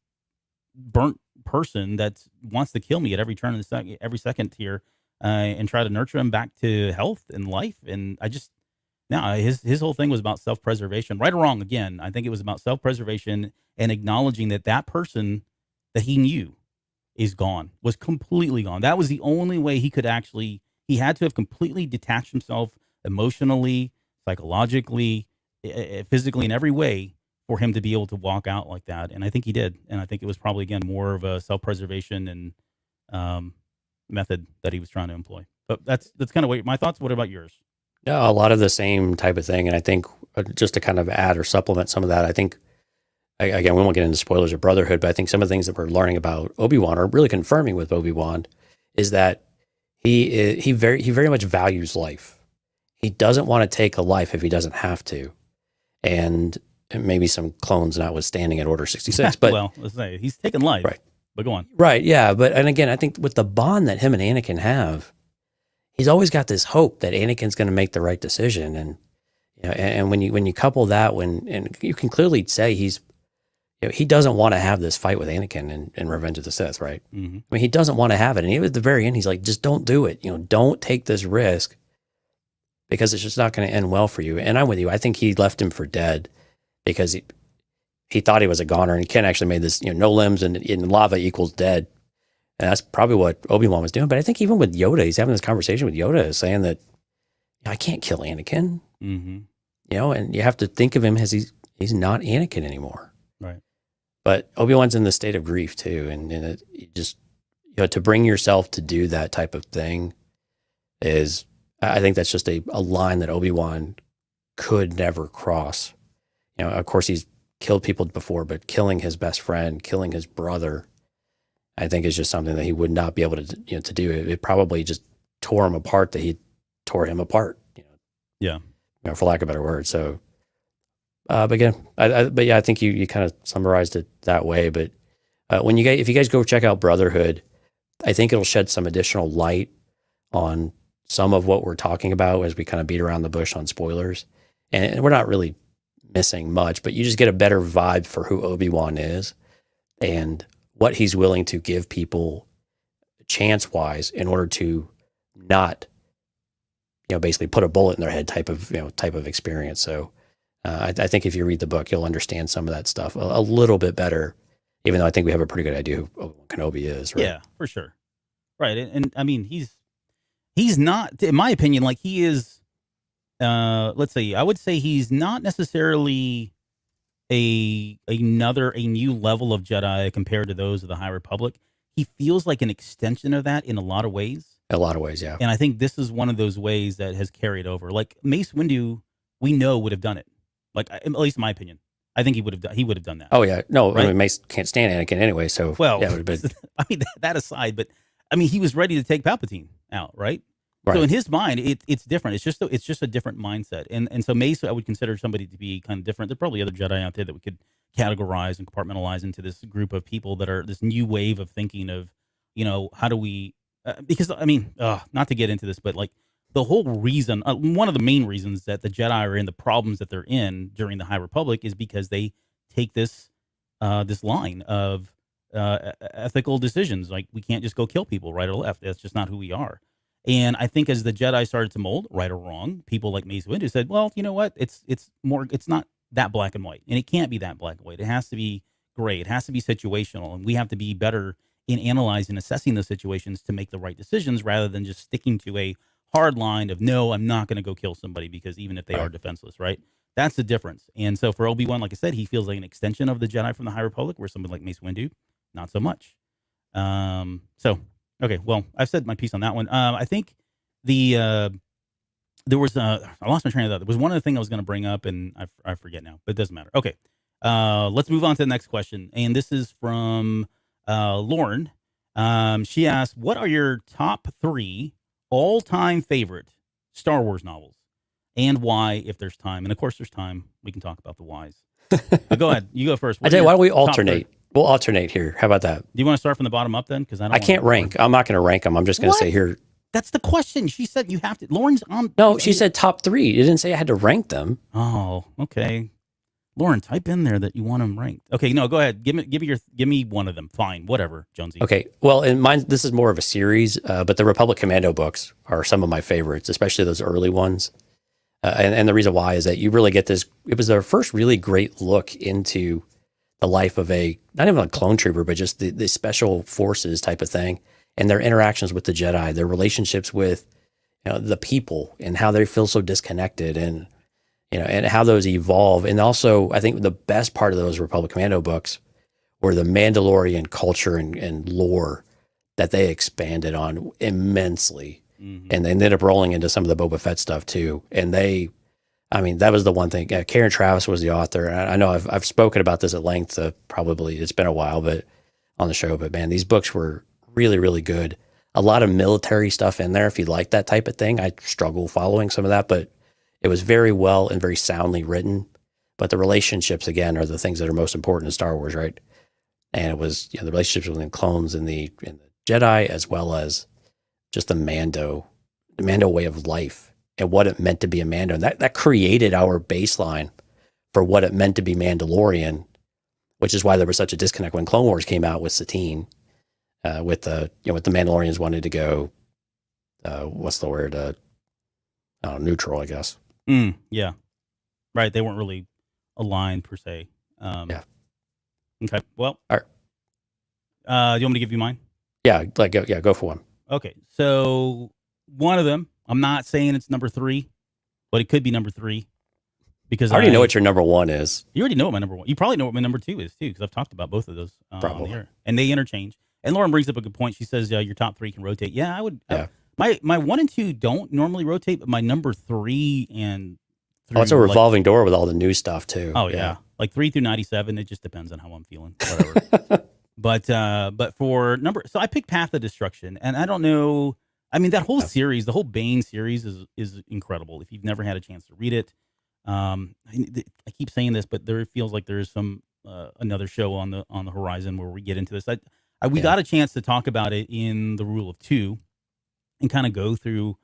burnt person that wants to kill me at every turn of every second here, and try to nurture him back to health and life. And his whole thing was about self-preservation, right or wrong. Again, I think it was about self-preservation and acknowledging that that person that he knew is gone, was completely gone. That was the only way he had to have completely detached himself emotionally, psychologically, physically, in every way for him to be able to walk out like that. And I think he did. And I think it was probably, again, more of a self-preservation and method that he was trying to employ. But that's kind of my thoughts. What about yours? No, a lot of the same type of thing. And I think just to kind of add or supplement some of that, I think, again, we won't get into spoilers of Brotherhood, but I think some of the things that we're learning about Obi-Wan, or really confirming with Obi-Wan, is that he very much values life. He doesn't want to take a life if he doesn't have to. And maybe some clones notwithstanding at Order 66. But well, let's say he's taking life. Right. But go on. Right, yeah. And again, I think with the bond that him and Anakin have, he's always got this hope that Anakin's going to make the right decision. And when you couple that, and you can clearly say he doesn't want to have this fight with Anakin in Revenge of the Sith, right? Mm-hmm. I mean, he doesn't want to have it. And even at the very end, he's like, just don't do it. Don't take this risk because it's just not going to end well for you. And I'm with you. I think he left him for dead because he thought he was a goner. And Ken actually made this, no limbs and lava equals dead. And that's probably what Obi-Wan was doing. But I think even with Yoda, he's having this conversation with Yoda saying that, I can't kill Anakin. Mm-hmm. And you have to think of him as he's not Anakin anymore. Right. But Obi-Wan's in the state of grief too. And it just, to bring yourself to do that type of thing is, I think that's just a line that Obi-Wan could never cross. Of course he's killed people before, but killing his best friend, killing his brother, I think is just something that he would not be able to to do. It probably just tore him apart that he tore him apart. Yeah. For lack of a better word. So, but again, I think you kind of summarized it that way. But if you guys go check out Brotherhood, I think it'll shed some additional light on some of what we're talking about as we kind of beat around the bush on spoilers. And we're not really missing much, but you just get a better vibe for who Obi-Wan is and what he's willing to give people chance-wise in order to not, basically put a bullet in their head type of experience. So I think if you read the book, you'll understand some of that stuff a little bit better, even though I think we have a pretty good idea who Obi-Wan Kenobi is. Right? Yeah, for sure. Right. And I mean, he's not, in my opinion, like he is, let's say, I would say he's not necessarily a new level of Jedi compared to those of the High Republic. He feels like an extension of that in a lot of ways. In a lot of ways, yeah. And I think this is one of those ways that has carried over. Like Mace Windu, we know would have done it. Like at least in my opinion, I think he would have done that. Oh yeah, no, Right? I mean, Mace can't stand Anakin anyway, so Well, yeah, it would have been I mean that aside, but I mean he was ready to take Palpatine out, right? right. So in his mind, it's different. It's just a different mindset. And so Mace, I would consider somebody to be kind of different. There's probably other Jedi out there that we could categorize and compartmentalize into this group of people that are this new wave of thinking of, how do we? Because I mean, not to get into this, but like the whole reason, one of the main reasons that the Jedi are in the problems that they're in during the High Republic is because they take this line of ethical decisions. Like we can't just go kill people right or left. That's just not who we are. And I think as the Jedi started to mold, right or wrong, people like Mace Windu said, well, you know what? It's not that black and white. And it can't be that black and white. It has to be gray. It has to be situational. And we have to be better in analyzing and assessing those situations to make the right decisions rather than just sticking to a hard line of, no, I'm not going to go kill somebody because even if they are defenseless, right? That's the difference. And so for Obi-Wan, like I said, he feels like an extension of the Jedi from the High Republic, where somebody like Mace Windu, not so much. Okay, well, I've said my piece on that one. I think there was I lost my train of thought. There was one other thing I was going to bring up, and I forget now, but it doesn't matter. Okay, let's move on to the next question, and this is from Lauren. She asked, "What are your top 3 all-time favorite Star Wars novels, and why, if there's time?" And of course, there's time. We can talk about the whys. But go ahead. You go first. I tell you, why don't we alternate? We'll alternate here. How about that? Do you want to start from the bottom up then? Because I can't rank. I'm not going to rank them. I'm just going to say here. That's the question. She said you have to. Lauren's on. No, she said top 3. You didn't say I had to rank them. Oh, okay. Lauren, type in there that you want them ranked. Okay, no, go ahead. Give me one of them. Fine, whatever, Jonesy. Okay. Well, in mine, this is more of a series, but the Republic Commando books are some of my favorites, especially those early ones. And the reason why is that you really get this. It was their first really great look into the life of not even a clone trooper, but just the special forces type of thing, and their interactions with the Jedi, their relationships with the people, and how they feel so disconnected, and and how those evolve. And also, I think the best part of those Republic Commando books were the Mandalorian culture and lore that they expanded on immensely. Mm-hmm. And they ended up rolling into some of the Boba Fett stuff too. And that was the one thing. Karen Travis was the author. I know I've spoken about this at length. Probably it's been a while, but on the show. But man, these books were really, really good. A lot of military stuff in there. If you like that type of thing, I struggle following some of that, but it was very well and very soundly written. But the relationships again are the things that are most important in Star Wars, right? And it was the relationships between clones and the Jedi, as well as just the Mando way of life and what it meant to be a Mando. And that created our baseline for what it meant to be Mandalorian, which is why there was such a disconnect when Clone Wars came out with Satine, with the Mandalorians wanted to go, what's the word? Neutral, I guess. Yeah. Right. They weren't really aligned per se. Yeah. Okay. Well, all right. Do you want me to give you mine? Yeah. Go for one. Okay. So one of them, I'm not saying it's number 3, but it could be number 3 because I already know what your number 1 is. You already know what my number 1. You probably know what my number 2 is too, because I've talked about both of those probably on the air, and they interchange. And Lauren brings up a good point. She says your top 3 can rotate. Yeah, I would. Yeah. My 1 and 2 don't normally rotate, but my number 3 and 3, it's a revolving door with all the new stuff too. Oh yeah. Like 3 through 97. It just depends on how I'm feeling. Whatever. But for so I picked Path of Destruction, and I don't know. I mean, that whole series, the whole Bane series, is incredible. If you've never had a chance to read it, I keep saying this, but there feels like there is some another show on the horizon where we get into this. We got a chance to talk about it in the Rule of 2, and kind of go through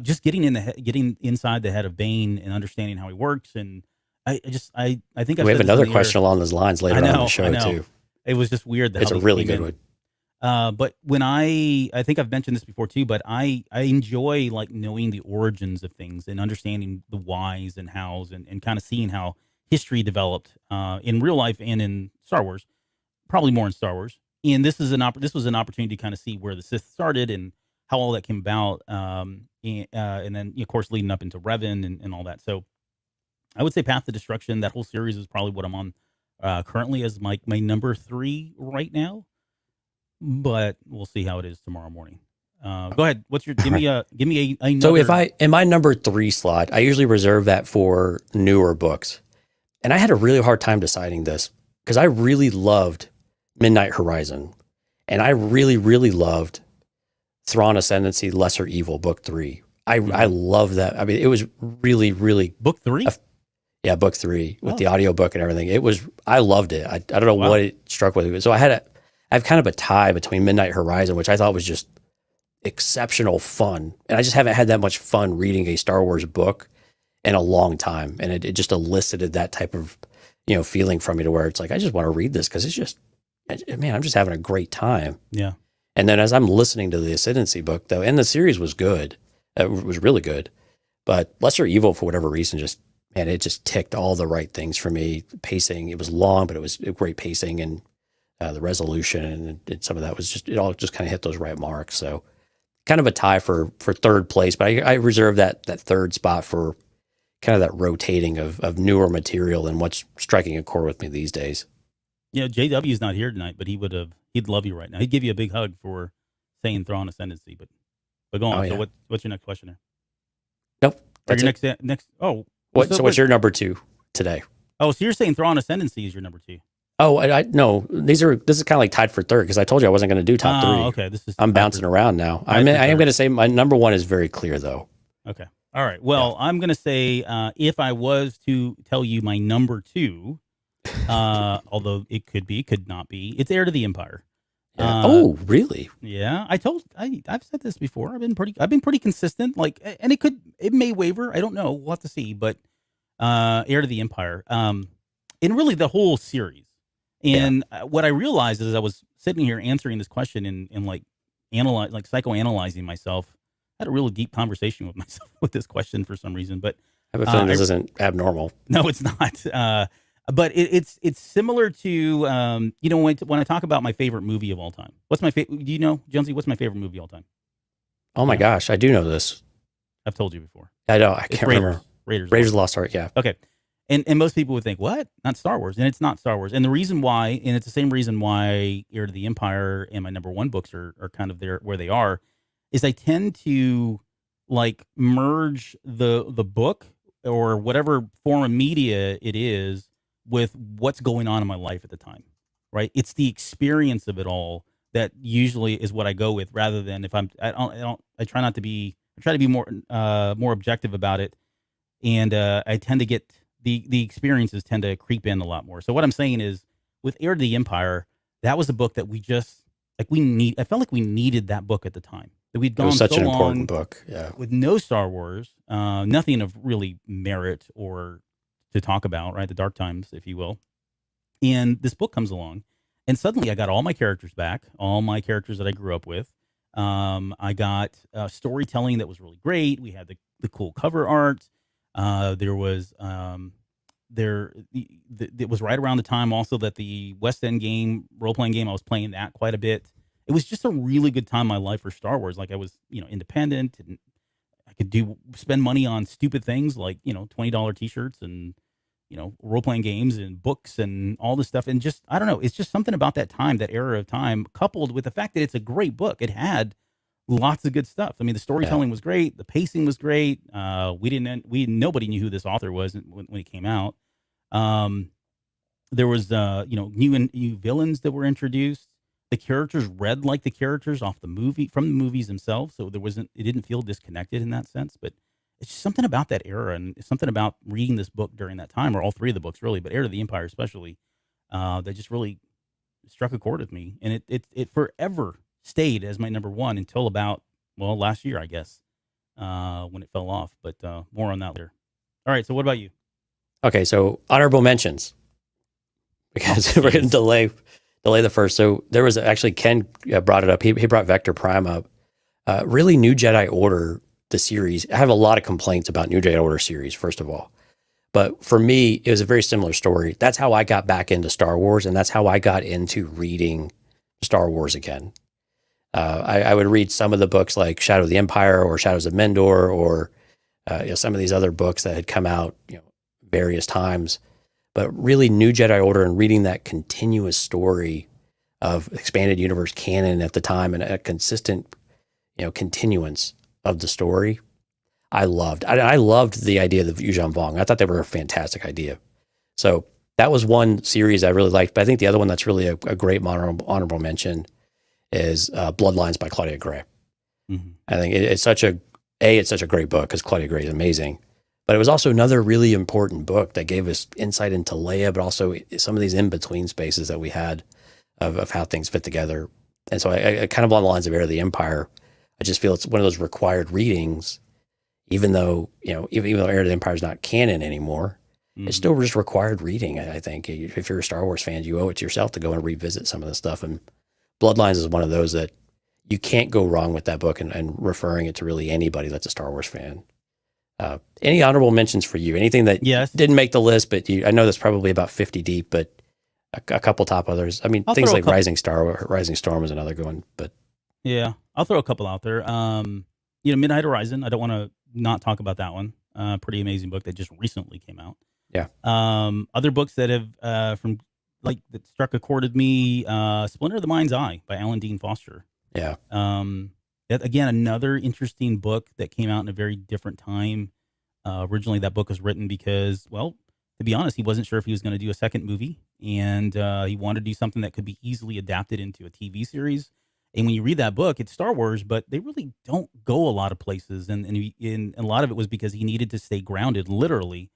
just getting inside the head of Bane and understanding how he works. And I think we have another question along those lines later on in the show too. It was just weird. It's a really good one. But when I think I've mentioned this before too, but I enjoy like knowing the origins of things and understanding the whys and hows and kind of seeing how history developed in real life and in Star Wars, probably more in Star Wars. And this was an opportunity to kind of see where the Sith started and how all that came about. And then of course leading up into Revan and all that. So I would say Path to Destruction. That whole series is probably what I'm on currently as my number 3 right now. But we'll see how it is tomorrow morning. Go ahead. What's your give me another. So if I in my number 3 slot, I usually reserve that for newer books. And I had a really hard time deciding this because I really loved Midnight Horizon. And I really, really loved Thrawn Ascendancy, Lesser Evil, Book 3. I love that. I mean, it was really, really Book 3? Yeah, Book 3 with the audiobook and everything. I loved it. I don't know what it struck with me. So I have kind of a tie between Midnight Horizon, which I thought was just exceptional fun. And I just haven't had that much fun reading a Star Wars book in a long time. And it just elicited that type of, feeling from me to where it's like, I just want to read this because it's just, man, I'm just having a great time. Yeah. And then as I'm listening to the Ascendancy book, though, and the series was good, it was really good, but Lesser Evil, for whatever reason, it just ticked all the right things for me. Pacing, it was long, but it was great pacing, and the resolution and some of that was it all just kind of hit those right marks. So kind of a tie for third place, but I reserve that third spot for kind of that rotating of newer material and what's striking a chord with me these days. Yeah, JW's not here tonight, but he'd love you right now. He'd give you a big hug for saying Thrawn Ascendancy, but go on. So what's your next question there? Nope. Or your next. Oh, what's your number 2 today? Oh, so you're saying Thrawn Ascendancy is your number 2? Oh, I no. This is kind of like tied for third because I told you I wasn't going to do top 3. Okay, I'm bouncing around now. I am going to say my number 1 is very clear though. Okay. All right. Well, I'm going to say if I was to tell you my number 2, although it could not be, it's Heir to the Empire. Yeah. Oh, really? Yeah. I've said this before. I've been pretty consistent. Like, and it may waver. I don't know. We'll have to see. But Heir to the Empire, and really the whole series. And what I realized is I was sitting here answering this question and like psychoanalyzing myself. I had a really deep conversation with myself with this question for some reason, but I have a feeling this isn't abnormal. No, it's not. But it's similar to when I talk about my favorite movie of all time. What's my favorite? Do you know, Jonesy? What's my favorite movie of all time? Oh my gosh, I do know this. I've told you before. I know. I can't remember. Raiders of the Lost Ark. Yeah. Okay. And most people would think, what? Not Star Wars. And it's not Star Wars. And the reason why, and it's the same reason why Heir to the Empire and my number 1 books are kind of there where they are, is I tend to like merge the book or whatever form of media it is with what's going on in my life at the time, right? It's the experience of it all that usually is what I go with, rather than if I try to be more objective about it. And I tend to get the experiences tend to creep in a lot more. So what I'm saying is with Heir to the Empire, that was a book that I felt like we needed that book at the time. That we'd gone so long. It was such an important book. Yeah. With no Star Wars, nothing of really merit or to talk about, right? The dark times, if you will. And this book comes along, and suddenly I got all my characters back, all my characters that I grew up with. I got storytelling that was really great. We had the cool cover art. There was it was right around the time also that the West End game, role-playing game, I was playing that quite a bit. It was just a really good time in my life for Star Wars. Like I was, independent, and I could spend money on stupid things like, $20 t-shirts and, role-playing games and books and all this stuff. And just, I don't know, it's just something about that time, that era of time, coupled with the fact that it's a great book. It had lots of good stuff. I mean, the storytelling was great. The pacing was great. Nobody knew who this author was when it came out. There was, new villains that were introduced. The characters read like the characters from the movies themselves. So it didn't feel disconnected in that sense, but it's just something about that era, and it's something about reading this book during that time, or all 3 of the books really, but Heir to the Empire especially, that just really struck a chord with me. And it forever stayed as my number 1 until about, last year, I guess, when it fell off, but more on that later. All right. So what about you? Okay. So honorable mentions, because we're going to delay the first. So there was actually, Ken brought it up. He brought Vector Prime up. Really, New Jedi Order, the series. I have a lot of complaints about New Jedi Order series, first of all. But for me, it was a very similar story. That's how I got back into Star Wars, and that's how I got into reading Star Wars again. I would read some of the books like Shadow of the Empire or Shadows of Mendor or some of these other books that had come out various times. But really, New Jedi Order and reading that continuous story of expanded universe canon at the time and a consistent, continuance of the story, I loved. I loved the idea of Yuuzhan Vong. I thought they were a fantastic idea. So that was one series I really liked. But I think the other one that's really a great honorable mention is Bloodlines by Claudia Gray. Mm-hmm. I think it's such a great book because Claudia Gray is amazing. But it was also another really important book that gave us insight into Leia, but also some of these in-between spaces that we had of how things fit together. And so I kind of on the lines of Heir of the Empire, I just feel it's one of those required readings, even though Heir of the Empire is not canon anymore. Mm-hmm. It's still just required reading. I think if you're a Star Wars fan, you owe it to yourself to go and revisit some of the stuff. And Bloodlines is one of those that you can't go wrong with that book and referring it to really anybody that's a Star Wars fan. Any honorable mentions for you? Anything that didn't make the list, but I know that's probably about 50 deep, but a couple top others. I mean, things like Rising Storm is another good one, but yeah, I'll throw a couple out there. Midnight Horizon. I don't want to not talk about that one. Pretty amazing book that just recently came out. Yeah. Other books that have that struck a chord with me. Splinter of the Mind's Eye by Alan Dean Foster. Yeah. Again, another interesting book that came out in a very different time. Originally, that book was written because, well, to be honest, he wasn't sure if he was going to do a second movie, and he wanted to do something that could be easily adapted into a TV series. And when you read that book, it's Star Wars, but they really don't go a lot of places, and a lot of it was because he needed to stay grounded, literally,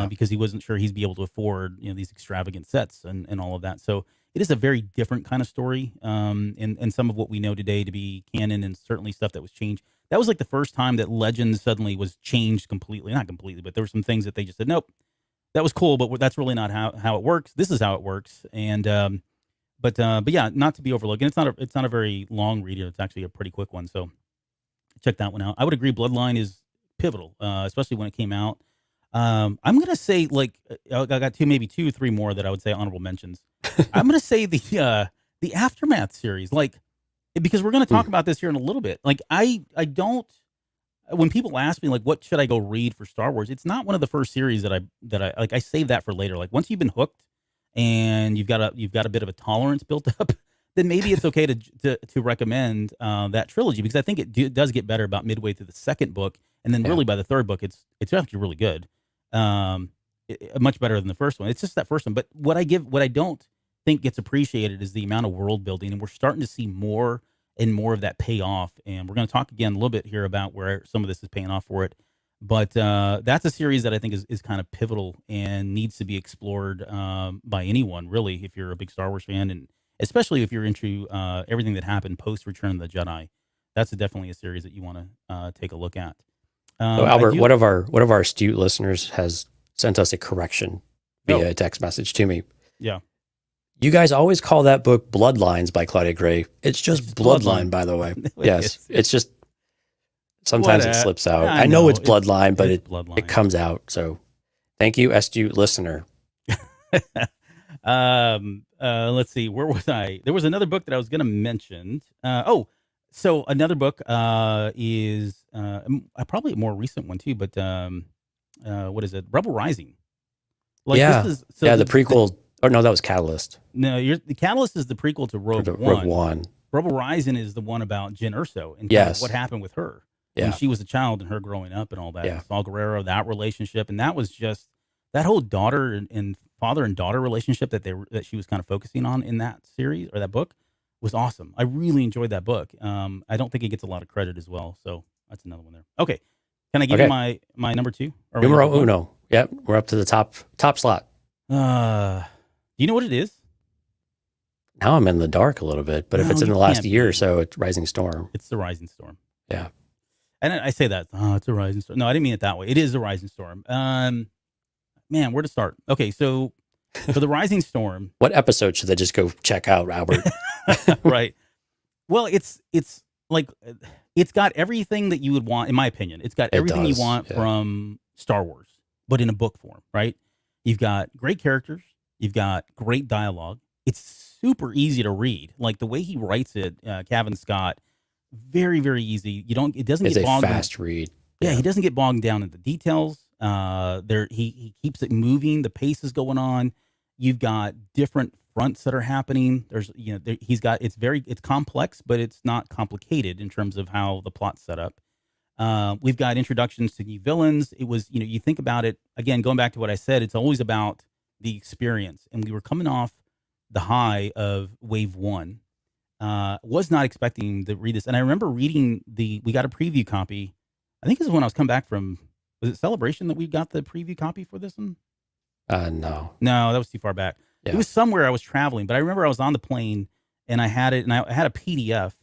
because he wasn't sure he'd be able to afford these extravagant sets and all of that. So it is a very different kind of story, and some of what we know today to be canon, and certainly stuff that was changed. That was like the first time that Legends suddenly was changed completely. Not completely, but there were some things that they just said, nope, that was cool, but that's really not how it works. This is how it works. And but yeah, not to be overlooked. And it's not a very long read. It's actually a pretty quick one. So check that one out. I would agree. Bloodline is pivotal, especially when it came out. I'm gonna say I got two, 3 more that I would say honorable mentions. I'm gonna say the Aftermath series, because we're gonna talk about this here in a little bit. I don't. When people ask me what should I go read for Star Wars, it's not one of the first series that I save that for later. Once you've been hooked and you've got a bit of a tolerance built up, then maybe it's okay to recommend that trilogy, because I think it does get better about midway through the second book, and then really by the third book, it's actually really good. Much better than the first one. It's just that first one. But what I don't think gets appreciated is the amount of world building, and we're starting to see more and more of that pay off. And we're going to talk again a little bit here about where some of this is paying off for it. But that's a series that I think is kind of pivotal and needs to be explored by anyone, really, if you're a big Star Wars fan, and especially if you're into everything that happened post Return of the Jedi. That's definitely a series that you want to take a look at. So Albert, one of our astute listeners has sent us a correction via a text message to me. Yeah. You guys always call that book Bloodlines by Claudia Gray. It's just Bloodline, by the way. Yes. It's just, sometimes it slips out. I know it's Bloodline, but it comes out. So thank you, astute listener. Let's see. Where was I? There was another book that I was going to mention. So another book is probably a more recent one too, but what is it? Rebel Rising. The prequel. No, that was Catalyst. No, the Catalyst is the prequel to Rogue One. Rebel Rising is the one about Jyn Erso and what happened with her when she was a child and her growing up and all that. Yeah. Saul Guerrero, that relationship, and that was just that whole daughter and father and daughter relationship that she was kind of focusing on in that series or that book was awesome. I really enjoyed that book. I don't think it gets a lot of credit as well, so that's another one there. Okay, can I give you my number 2? Numero uno. Yep, we're up to the top slot. Do you know what it is? Now I'm in the dark a little bit, but if it's in the last year or so, it's Rising Storm. It's the Rising Storm. Yeah. And I say that, it's a Rising Storm. No, I didn't mean it that way. It is a Rising Storm. Man, where to start? Okay, so for the Rising Storm. What episode should they just go check out, Albert? Right. Well, it's got everything that you would want, in my opinion. It's got everything you want from Star Wars, but in a book form, right? You've got great characters. You've got great dialogue. It's super easy to read. The way he writes it, Cavan Scott, very, very easy. It doesn't get bogged down. Fast read. Yeah, he doesn't get bogged down in the details. He keeps it moving. The pace is going on. You've got different fronts that are happening. There's it's complex, but it's not complicated in terms of how the plot's set up. We've got introductions to new villains. It was, you think about it again, going back to what I said, it's always about the experience. And we were coming off the high of wave one. Was not expecting to read this. And I remember reading we got a preview copy. I think this is when I was coming back from, was it Celebration that we got the preview copy for this one? No. No, that was too far back. Yeah. It was somewhere I was traveling, but I remember I was on the plane and I had it, and I had a PDF,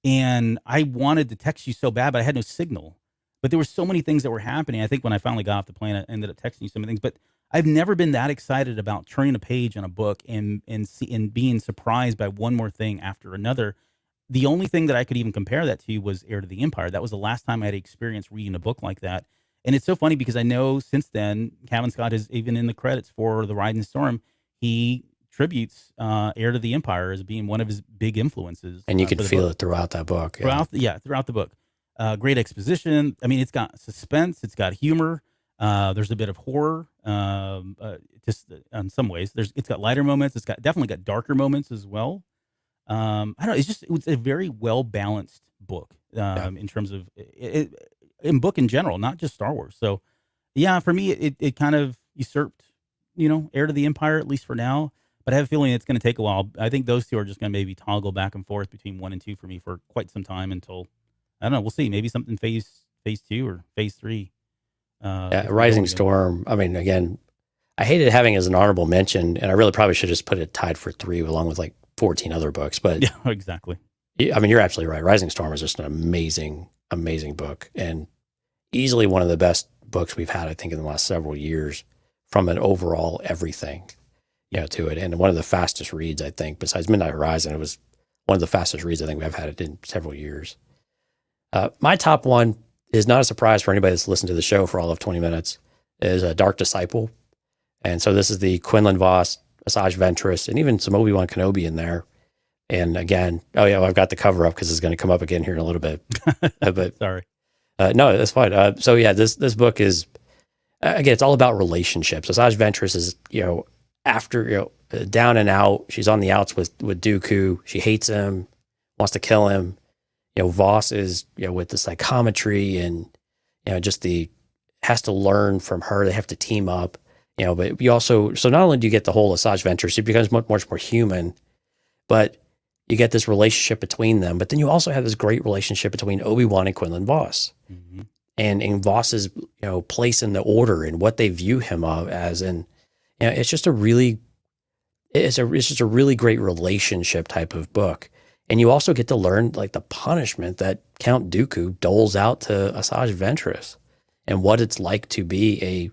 and I wanted to text you so bad, but I had no signal. But there were so many things that were happening. I think when I finally got off the plane, I ended up texting you so many things. But I've never been that excited about turning a page on a book and being surprised by one more thing after another. The only thing that I could even compare that to was Heir to the Empire. That was the last time I had experienced reading a book like that. And it's so funny because I know since then, Cavan Scott is even in the credits for The Ride and Storm. He tributes Heir to the Empire as being one of his big influences. And you can feel it throughout that book. Yeah. Throughout the book. Great exposition. I mean, it's got suspense. It's got humor. There's a bit of horror. Just in some ways, it's got lighter moments. It's definitely got darker moments as well. I don't know. It's a very well balanced book in terms of in book in general, not just Star Wars. So, yeah, for me, it kind of usurped, Heir to the Empire, at least for now. But I have a feeling it's going to take a while. I think those two are just going to maybe toggle back and forth between 1 and 2 for me for quite some time until, I don't know. We'll see. Maybe something phase 2 or phase 3. Rising Storm. I mean, again, I hated having it as an honorable mention, and I really probably should just put it tied for 3 along with like 14 other books. But yeah, exactly. I mean, you're absolutely right. Rising Storm is just an amazing, amazing book, and easily one of the best books we've had, I think, in the last several years from an overall everything, to it. And one of the fastest reads, I think, besides Midnight Horizon, it was one of the fastest reads I think we've had it in several years. My top one is not a surprise for anybody that's listened to the show for all of 20 minutes, is a Dark Disciple. And so this is the Quinlan Vos, Asajj Ventress, and even some Obi-Wan Kenobi in there. And again, I've got the cover up because it's going to come up again here in a little bit. But Sorry. No, that's fine. So yeah, this book is, again, it's all about relationships. Asajj Ventress is, after, down and out. She's on the outs with Dooku. She hates him, wants to kill him. Vos is, with the psychometry and, just has to learn from her. They have to team up, but you also, so not only do you get the whole Asajj Ventress, she becomes much more human, but you get this relationship between them. But then you also have this great relationship between Obi-Wan and Quinlan Vos. Mm-hmm. And in Vos's, place in the order and what they view him as. And, it's just a really great relationship type of book. And you also get to learn like the punishment that Count Dooku doles out to Asajj Ventress and what it's like to be a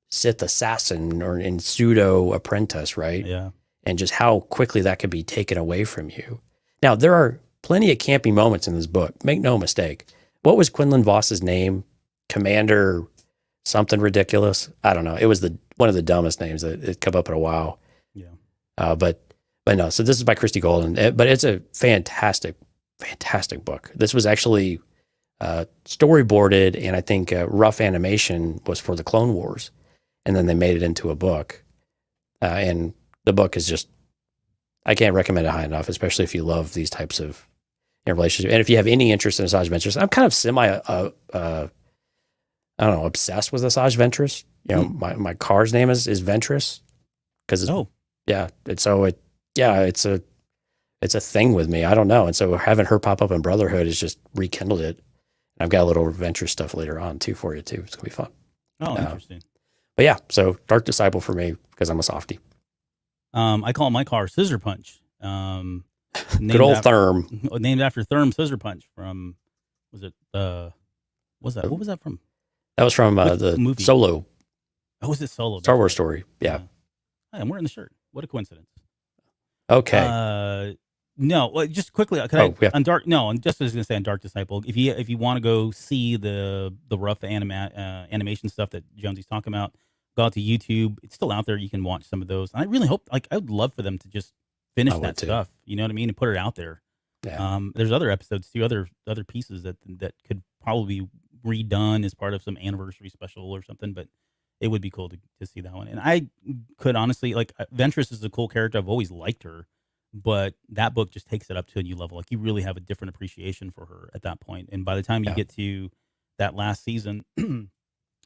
Sith assassin or in pseudo apprentice, right? Yeah. And just how quickly that could be taken away from you. Now, there are plenty of campy moments in this book. Make no mistake. What was Quinlan Vos's name? Commander something ridiculous. I don't know. It was one of the dumbest names that had come up in a while. Yeah. But no. So this is by Christy Golden. But it's a fantastic, fantastic book. This was actually storyboarded, and I think rough animation was for the Clone Wars, and then they made it into a book. And the book is just, I can't recommend it high enough, especially if you love these types of relationships. And if you have any interest in Asajj Ventress, I'm kind of I don't know, obsessed with Asajj Ventress. My car's name is Ventress because it's a thing with me. I don't know. And so having her pop up in Brotherhood has just rekindled it. I've got a little Ventress stuff later on too for you too. It's gonna be fun. Oh, interesting. But yeah, so Dark Disciple for me because I'm a softie. I call my car Scissor Punch. Good old Therm. Named after Therm Scissor Punch from, what was that from? That was from the movie? Solo. Oh, was it Solo? Star Wars story. Yeah. I'm wearing the shirt. What a coincidence. Okay. No, well, just quickly. Just as I was gonna say on Dark Disciple, if you want to go see the rough animation stuff that Jonesy's talking about, go out to YouTube. It's still out there. You can watch some of those. And I really hope, I would love for them to just finish that stuff. You know what I mean, and put it out there. Yeah. There's other episodes too, other pieces that could probably redone as part of some anniversary special or something. But it would be cool to see that one. And I could honestly, like, Ventress is a cool character. I've always liked her, but that book just takes it up to a new level. Like, you really have a different appreciation for her at that point. And by the time you get to that last season,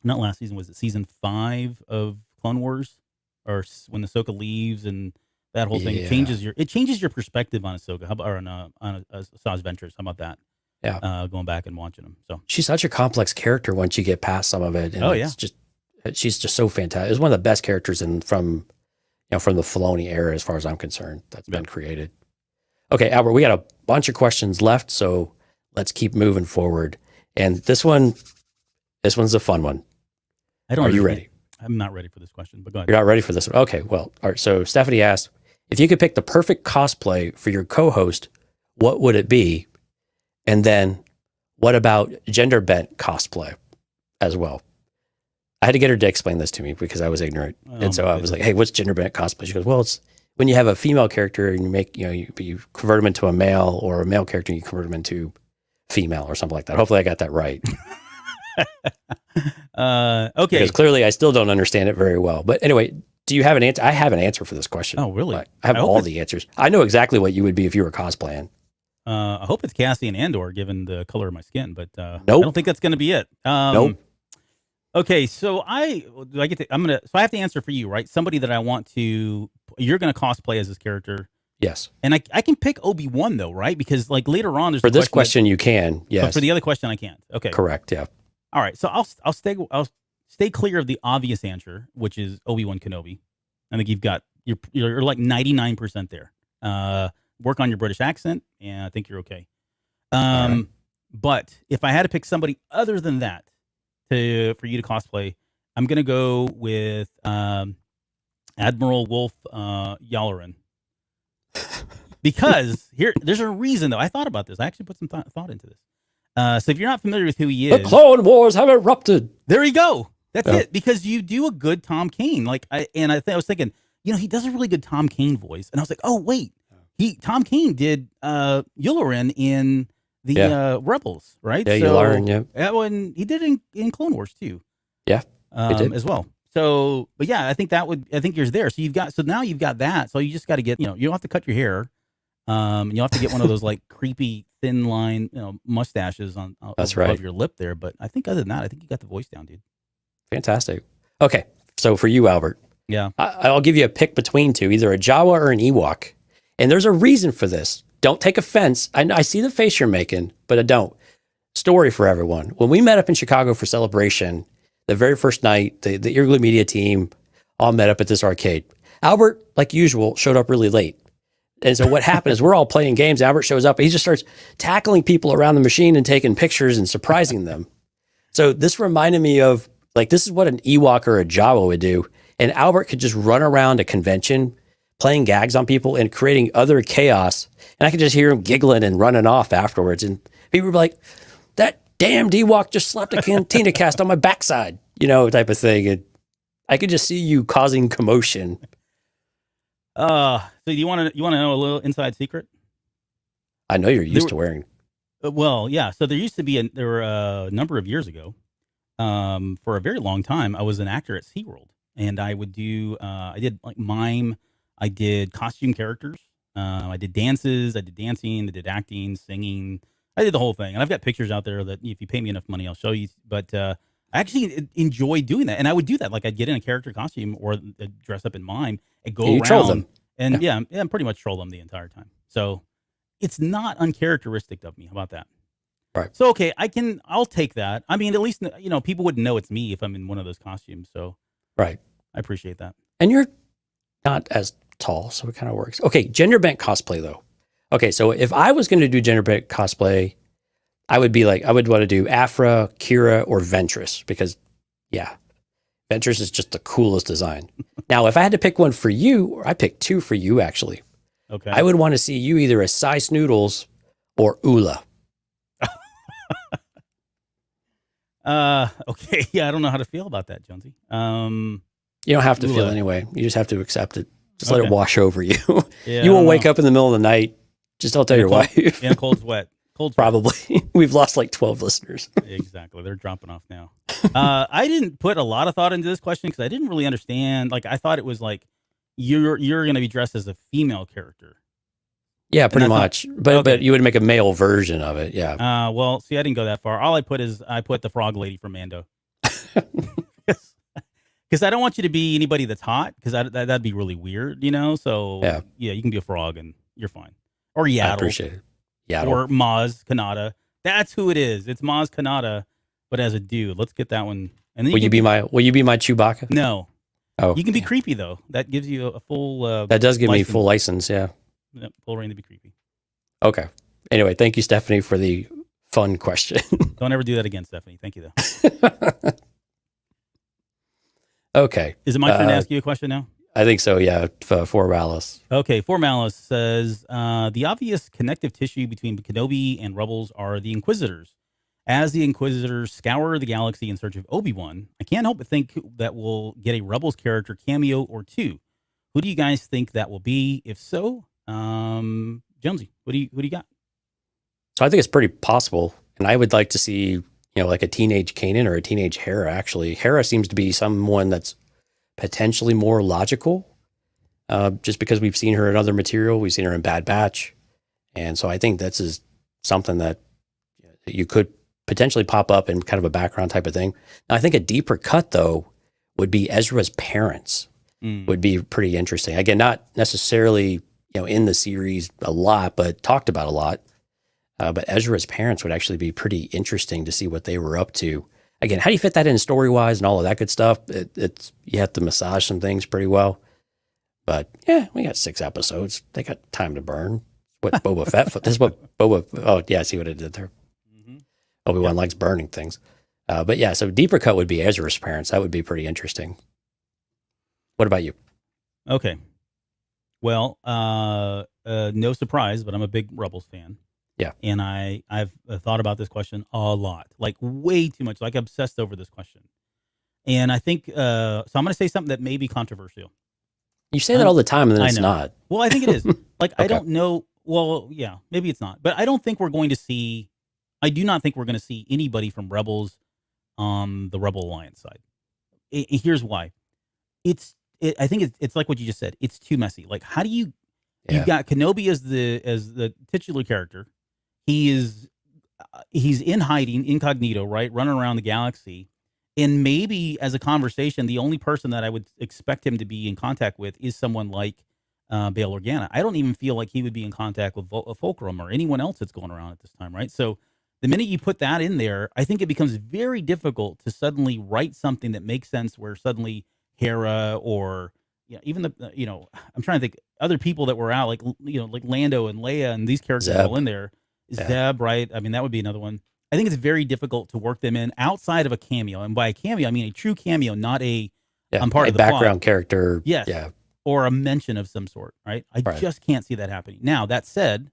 not last season, was it season 5 of Clone Wars, or when Ahsoka leaves and that whole thing? It changes your perspective on Ahsoka, or on Asajj Ventress. How about that? Yeah, going back and watching them. So she's such a complex character once you get past some of it. And she's just so fantastic. It's one of the best characters from the Filoni era, as far as I'm concerned, that's been created. Okay, Albert, we got a bunch of questions left, so let's keep moving forward. And this one's a fun one. Are you ready? I'm not ready for this question, but go ahead. You're not ready for this one? Okay, well, all right. So Stephanie asked, if you could pick the perfect cosplay for your co-host, what would it be? And then what about gender bent cosplay as well? I had to get her to explain this to me because I was ignorant. And so I was like, hey, what's gender bent cosplay? She goes, well, it's when you have a female character and you make, you convert them into a male, or a male character and you convert them into female or something like that. Hopefully I got that right. Okay. Because clearly I still don't understand it very well. But anyway, do you have an answer? I have an answer for this question. Oh, really? I have all the answers. I know exactly what you would be if you were cosplaying. I hope it's Cassian Andor, given the color of my skin, but nope. I don't think that's going to be it. Nope. Okay, so I have to answer for you, right? Somebody that I want to, you're going to cosplay as this character. Yes. And I can pick Obi-Wan though, right? Because like later on, there's for this question you can. Yes. But for the other question, I can't. Okay. Correct. Yeah. All right. So I'll stay clear of the obvious answer, which is Obi-Wan Kenobi. I think you're like 99% there. Work on your British accent, and I think you're okay. Right. But if I had to pick somebody other than that for you to cosplay, I'm gonna go with Admiral Wolf Yularen. Because there's a reason though. I thought about this. I actually put some thought into this. So if you're not familiar with who he is, the Clone Wars have erupted. There you go. That's it. Because you do a good Tom Kane. I was thinking, he does a really good Tom Kane voice, and I was like, oh wait, Tom Kane did Yularen in the Rebels, right? Yeah, Yularen. Yeah. That one he did in Clone Wars too. Yeah, as well. So, but yeah, I think you're there. So now you've got that. So you just got to get, you don't have to cut your hair. You'll have to get one of those like creepy thin line, mustaches above your lip there. But I think other than that, I think you got the voice down, dude. Fantastic. Okay, so for you, Albert, I'll give you a pick between two, either a Jawa or an Ewok, and there's a reason for this. Don't take offense. I see the face you're making, but I don't. Story for everyone. When we met up in Chicago for Celebration, the very first night, the Earglue Media team all met up at this arcade. Albert, like usual, showed up really late. And so what happened is we're all playing games. Albert shows up and he just starts tackling people around the machine and taking pictures and surprising them. So this reminded me of, like, this is what an Ewok or a Jawa would do. And Albert could just run around a convention playing gags on people and creating other chaos. And I could just hear him giggling and running off afterwards. And people would be like, that damn Ewok just slapped a Cantina cast on my backside, type of thing. And I could just see you causing commotion. So you want to know a little inside secret? I know you're used to wearing. Well, yeah. So there used to be there were a number of years ago, for a very long time, I was an actor at SeaWorld, and I would do I did like mime, I did costume characters, I did dances, I did dancing, I did acting, singing, I did the whole thing. And I've got pictures out there that if you pay me enough money, I'll show you. But I actually enjoyed doing that, and I would do that. Like I'd get in a character costume or dress up in mime and go around troll them. And yeah, pretty much troll them the entire time. So it's not uncharacteristic of me. How about that? Right. So okay, I'll take that. I mean, at least people wouldn't know it's me if I'm in one of those costumes. So right, I appreciate that. And you're not as tall, so it kind of works. Okay, gender bent cosplay though. Okay, so if I was going to do gender bent cosplay, I would want to do Aphra, Kira, or Ventress because, yeah, Ventress is just the coolest design. Now, if I had to pick one for you, or I picked two for you actually. Okay. I would want to see you either as Sice Noodles or Ula. Okay. Yeah, I don't know how to feel about that, Jonesy. You don't have to feel anyway. You just have to accept it. Just let it wash over you. Yeah, you won't wake up in the middle of the night. Just don't tell your wife. In a cold sweat. Cold strike. Probably. We've lost like 12 listeners. Exactly. They're dropping off now. I didn't put a lot of thought into this question because I didn't really understand. Like, I thought it was like you're going to be dressed as a female character. Yeah, pretty that's not- much. But okay. but you would make a male version of it. Yeah. Well, see, I didn't go that far. All I put is I put the frog lady from Mando. Because I don't want you to be anybody that's hot, because that'd be really weird, you know? So, Yeah. you can be a frog and you're fine. Or I Yaddle. appreciate it. Yaddle. Or Maz Kanata. That's who it is. It's Maz Kanata, but as a dude. Let's get that one. And then Will you be my Chewbacca? No. Oh. You can be creepy, though. That gives you a full... That does give me license. full license, yeah. Yep, full reign to be creepy. Okay. Anyway, thank you, Stephanie, for the fun question. Don't ever do that again, Stephanie. Thank you, though. Okay. Is it my turn to ask you a question now? I think so, yeah, for Malice. Okay, For Malice says, the obvious connective tissue between Kenobi and Rebels are the Inquisitors. As the Inquisitors scour the galaxy in search of Obi-Wan, I can't help but think that we'll get a Rebels character cameo or two. Who do you guys think that will be? If so, Jonesy, who do you got? So I think it's pretty possible. And I would like to see, like a teenage Kanan or a teenage Hera, actually. Hera seems to be someone that's potentially more logical, just because we've seen her in other material. We've seen her in Bad Batch. And so I think that's is something that you could potentially pop up in kind of a background type of thing. Now, I think a deeper cut, though, would be Ezra's parents. Would be pretty interesting. Again, not necessarily, in the series a lot, but talked about a lot. But Ezra's parents would actually be pretty interesting to see what they were up to. Again, how do you fit that in story-wise and all of that good stuff? It's you have to massage some things pretty well. But yeah, we got 6 episodes. They got time to burn. What Boba Fett? This is what Boba. Oh yeah, I see what I did there. Mm-hmm. Obi-Wan likes burning things. But yeah, so deeper cut would be Ezra's parents. That would be pretty interesting. What about you? Okay. Well, no surprise, but I'm a big Rebels fan. Yeah. And I've thought about this question a lot, like way too much, like obsessed over this question. And I think, so I'm going to say something that may be controversial. You say that all the time, and then I it's know. not. Well, I think it is. Like, I Okay. don't know. Well, yeah, maybe it's not. But I don't think we're going to see, I do not think we're going to see anybody from Rebels on the Rebel Alliance side. Here's why. I think it's like what you just said. It's too messy. Like, how do you, Yeah. you've got Kenobi as the titular character. He's in hiding, incognito, right? Running around the galaxy. And maybe as a conversation, the only person that I would expect him to be in contact with is someone like Bail Organa. I don't even feel like he would be in contact with Fulcrum or anyone else that's going around at this time, right? So the minute you put that in there, I think it becomes very difficult to suddenly write something that makes sense where suddenly Hera or even I'm trying to think other people that were out like like Lando and Leia and these characters Zeb. all in there. Yeah. Zeb, right? I mean, that would be another one. I think it's very difficult to work them in outside of a cameo. And by a cameo, I mean a true cameo, not a I'm part a of the background plot. character. Yes. Yeah. Or a mention of some sort, right? I Right. just can't see that happening. Now, that said,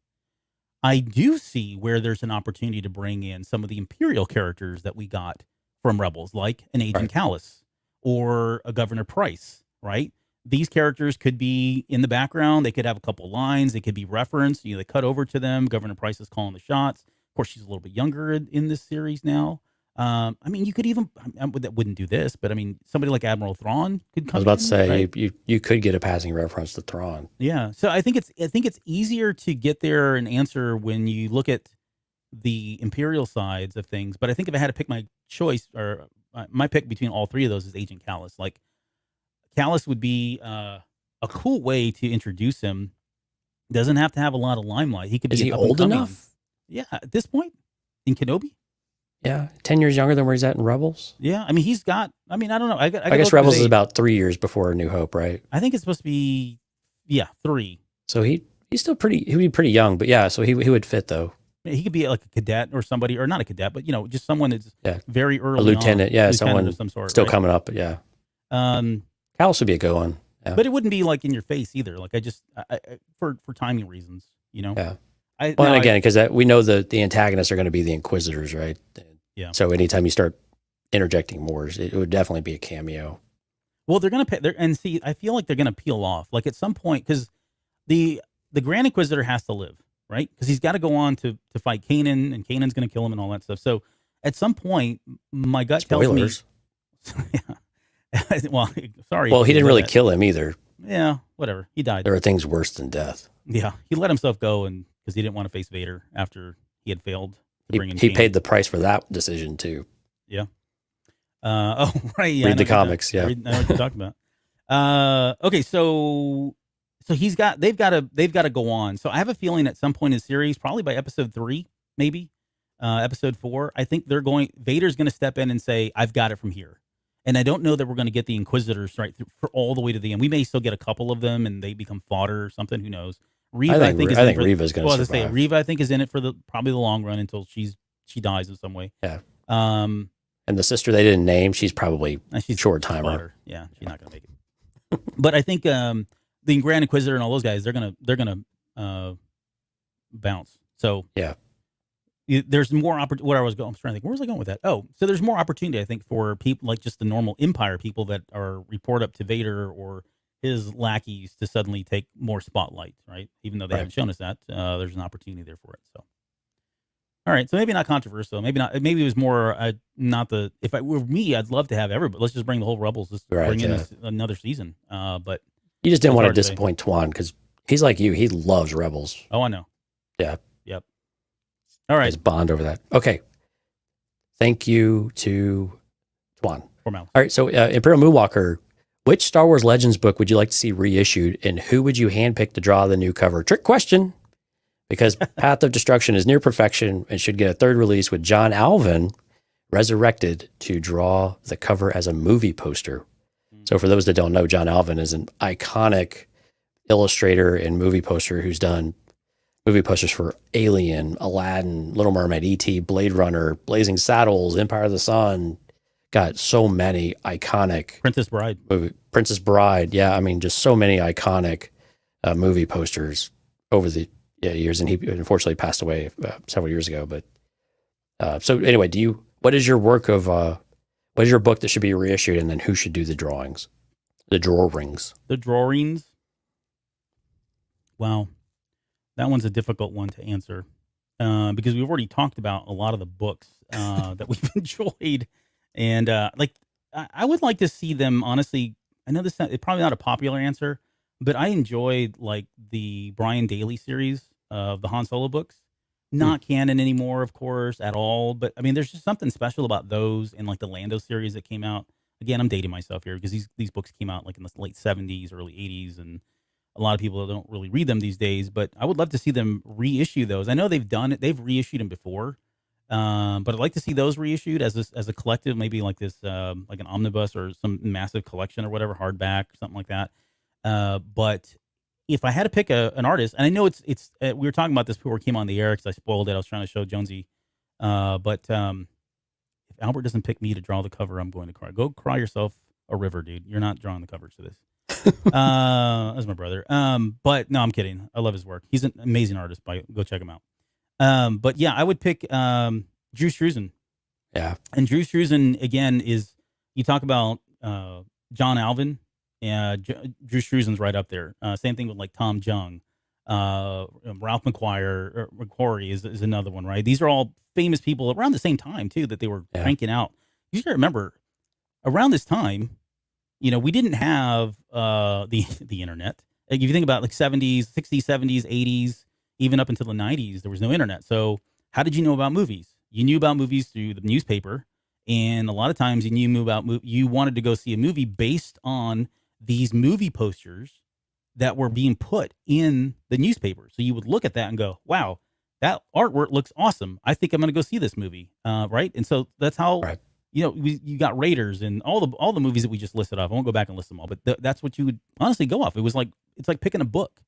I do see where there's an opportunity to bring in some of the Imperial characters that we got from Rebels, like an Agent Right. Kallus or a Governor Price, right? These characters could be in the background. They could have a couple lines. They could be referenced. They cut over to them. Governor Price is calling the shots. Of course, she's a little bit younger in this series now. I mean, you could even that wouldn't do this, but I mean, somebody like Admiral Thrawn could come. I was about to say right? you could get a passing reference to Thrawn. Yeah, so I think it's easier to get there and answer when you look at the Imperial sides of things. But I think if I had to pick my choice or my pick between all three of those is Agent Kallus. Like Kallus would be a cool way to introduce him. Doesn't have to have a lot of limelight. He could be Is he up old and coming. enough? Yeah, at this point in Kenobi. Yeah, 10 years younger than where he's at in Rebels. Yeah, I mean he's got. I mean I don't know. I guess Rebels is about 3 years before A New Hope, right? I think it's supposed to be 3. So he's still pretty. He'd be pretty young, but yeah. So he would fit though. He could be like a cadet or somebody, or not a cadet, but just someone that's very early. A lieutenant, on, yeah, lieutenant someone of some sort, still right? coming up, but yeah. Kallus would be a good one. Yeah. But it wouldn't be like in your face either. Like I for timing reasons, Yeah. Well, Well, and again, because we know the antagonists are going to be the Inquisitors, right? Yeah. So anytime you start interjecting more, it would definitely be a cameo. well, they're gonna pay. And see, I feel like they're gonna peel off. Like at some point, because the Grand Inquisitor has to live, right? Because he's got to go on to fight Kanan, and Kanan's going to kill him and all that stuff. So at some point, my gut Spoilers. tells me. Well, sorry. Well, if he you didn't know really that. kill him either. Yeah, whatever. He died. There are things worse than death. Yeah, he let himself go, and because he didn't want to face Vader after he had failed to bring in. He Kanan. paid the price for that decision too. Yeah. Oh, right. Yeah, Read the comics. Yeah. I know what you're talking about. Okay, so they've got to go on. So I have a feeling at some point in the series, probably by episode 3, maybe episode 4, I think Vader's going to step in and say, "I've got it from here." And I don't know that we're going to get the Inquisitors right through, for all the way to the end. We may still get a couple of them, and they become fodder or something. Who knows? Reva, I think Reva's going to survive. Reva, I think, is in it for probably the long run until she dies in some way. Yeah. And the sister they didn't name, she's probably she's short timer. fodder. Yeah, she's not going to make it. But I think the Grand Inquisitor and all those guys, they're gonna bounce. So yeah, there's more opportunity. What I was trying to think, where was I going with that? Oh, so there's more opportunity, I think, for people like just the normal Empire people that are report up to Vader or his lackeys to suddenly take more spotlight, right? Even though they haven't shown us that, there's an opportunity there for it. So, all right, so maybe not controversial. Maybe not. Maybe it was more not the. If it were me, I'd love to have everybody. Let's just bring the whole Rebels. Let's bring in another season. But you just didn't want to disappoint Twan because he's like you. He loves Rebels. Oh, I know. Yeah. Yep. All right. His bond over that. Okay. Thank you to Twan. All right. So Imperial Moonwalker, which Star Wars Legends book would you like to see reissued, and who would you handpick to draw the new cover? Trick question. Because Path of Destruction is near perfection and should get a third release with John Alvin resurrected to draw the cover as a movie poster. So for those that don't know, John Alvin is an iconic illustrator and movie poster who's done movie posters for Alien, Aladdin, Little Mermaid, E.T., Blade Runner, Blazing Saddles, Empire of the Sun. Got so many iconic... Princess Bride. Yeah, I mean, just so many iconic movie posters over the years, and he unfortunately passed away several years ago. But so anyway, what is your book that should be reissued, and then who should do the drawings, the drawings? The drawings. Wow, that one's a difficult one to answer because we've already talked about a lot of the books that we've enjoyed, and I would like to see them. Honestly, I know this is probably not a popular answer, but I enjoyed like the Brian Daley series of the Han Solo books. Not canon anymore, of course, at all. But I mean, there's just something special about those and like the Lando series that came out. Again, I'm dating myself here because these books came out like in the late 70s, early 80s, and a lot of people don't really read them these days. But I would love to see them reissue those. I know they've done it; they've reissued them before, but I'd like to see those reissued as a collective, maybe like this, like an omnibus or some massive collection or whatever, hardback or something like that. But if I had to pick an artist, and I know it's we were talking about this before we came on the air because I spoiled it. I was trying to show Jonesy, but if Albert doesn't pick me to draw the cover, I'm going to cry. Go cry yourself a river, dude. You're not drawing the covers to this. That's my brother. But no, I'm kidding. I love his work. He's an amazing artist. Go check him out. But yeah, I would pick Drew Struzan. Yeah, and Drew Struzan again is you talk about John Alvin. Yeah, Drew Struzan's right up there. Same thing with like Tom Jung, Ralph McQuarrie is another one, right? These are all famous people around the same time too that they were cranking out. You got to remember, around this time, we didn't have the internet. Like, if you think about like 70s, 60s, 70s, 80s, even up until the 90s, there was no internet. So how did you know about movies? You knew about movies through the newspaper, and a lot of times you wanted to go see a movie based on these movie posters that were being put in the newspaper. So you would look at that and go, wow, that artwork looks awesome. I think I'm going to go see this movie. Right. And so that's how, you got Raiders and all the movies that we just listed off. I won't go back and list them all, but that's what you would honestly go off. It's like picking a book,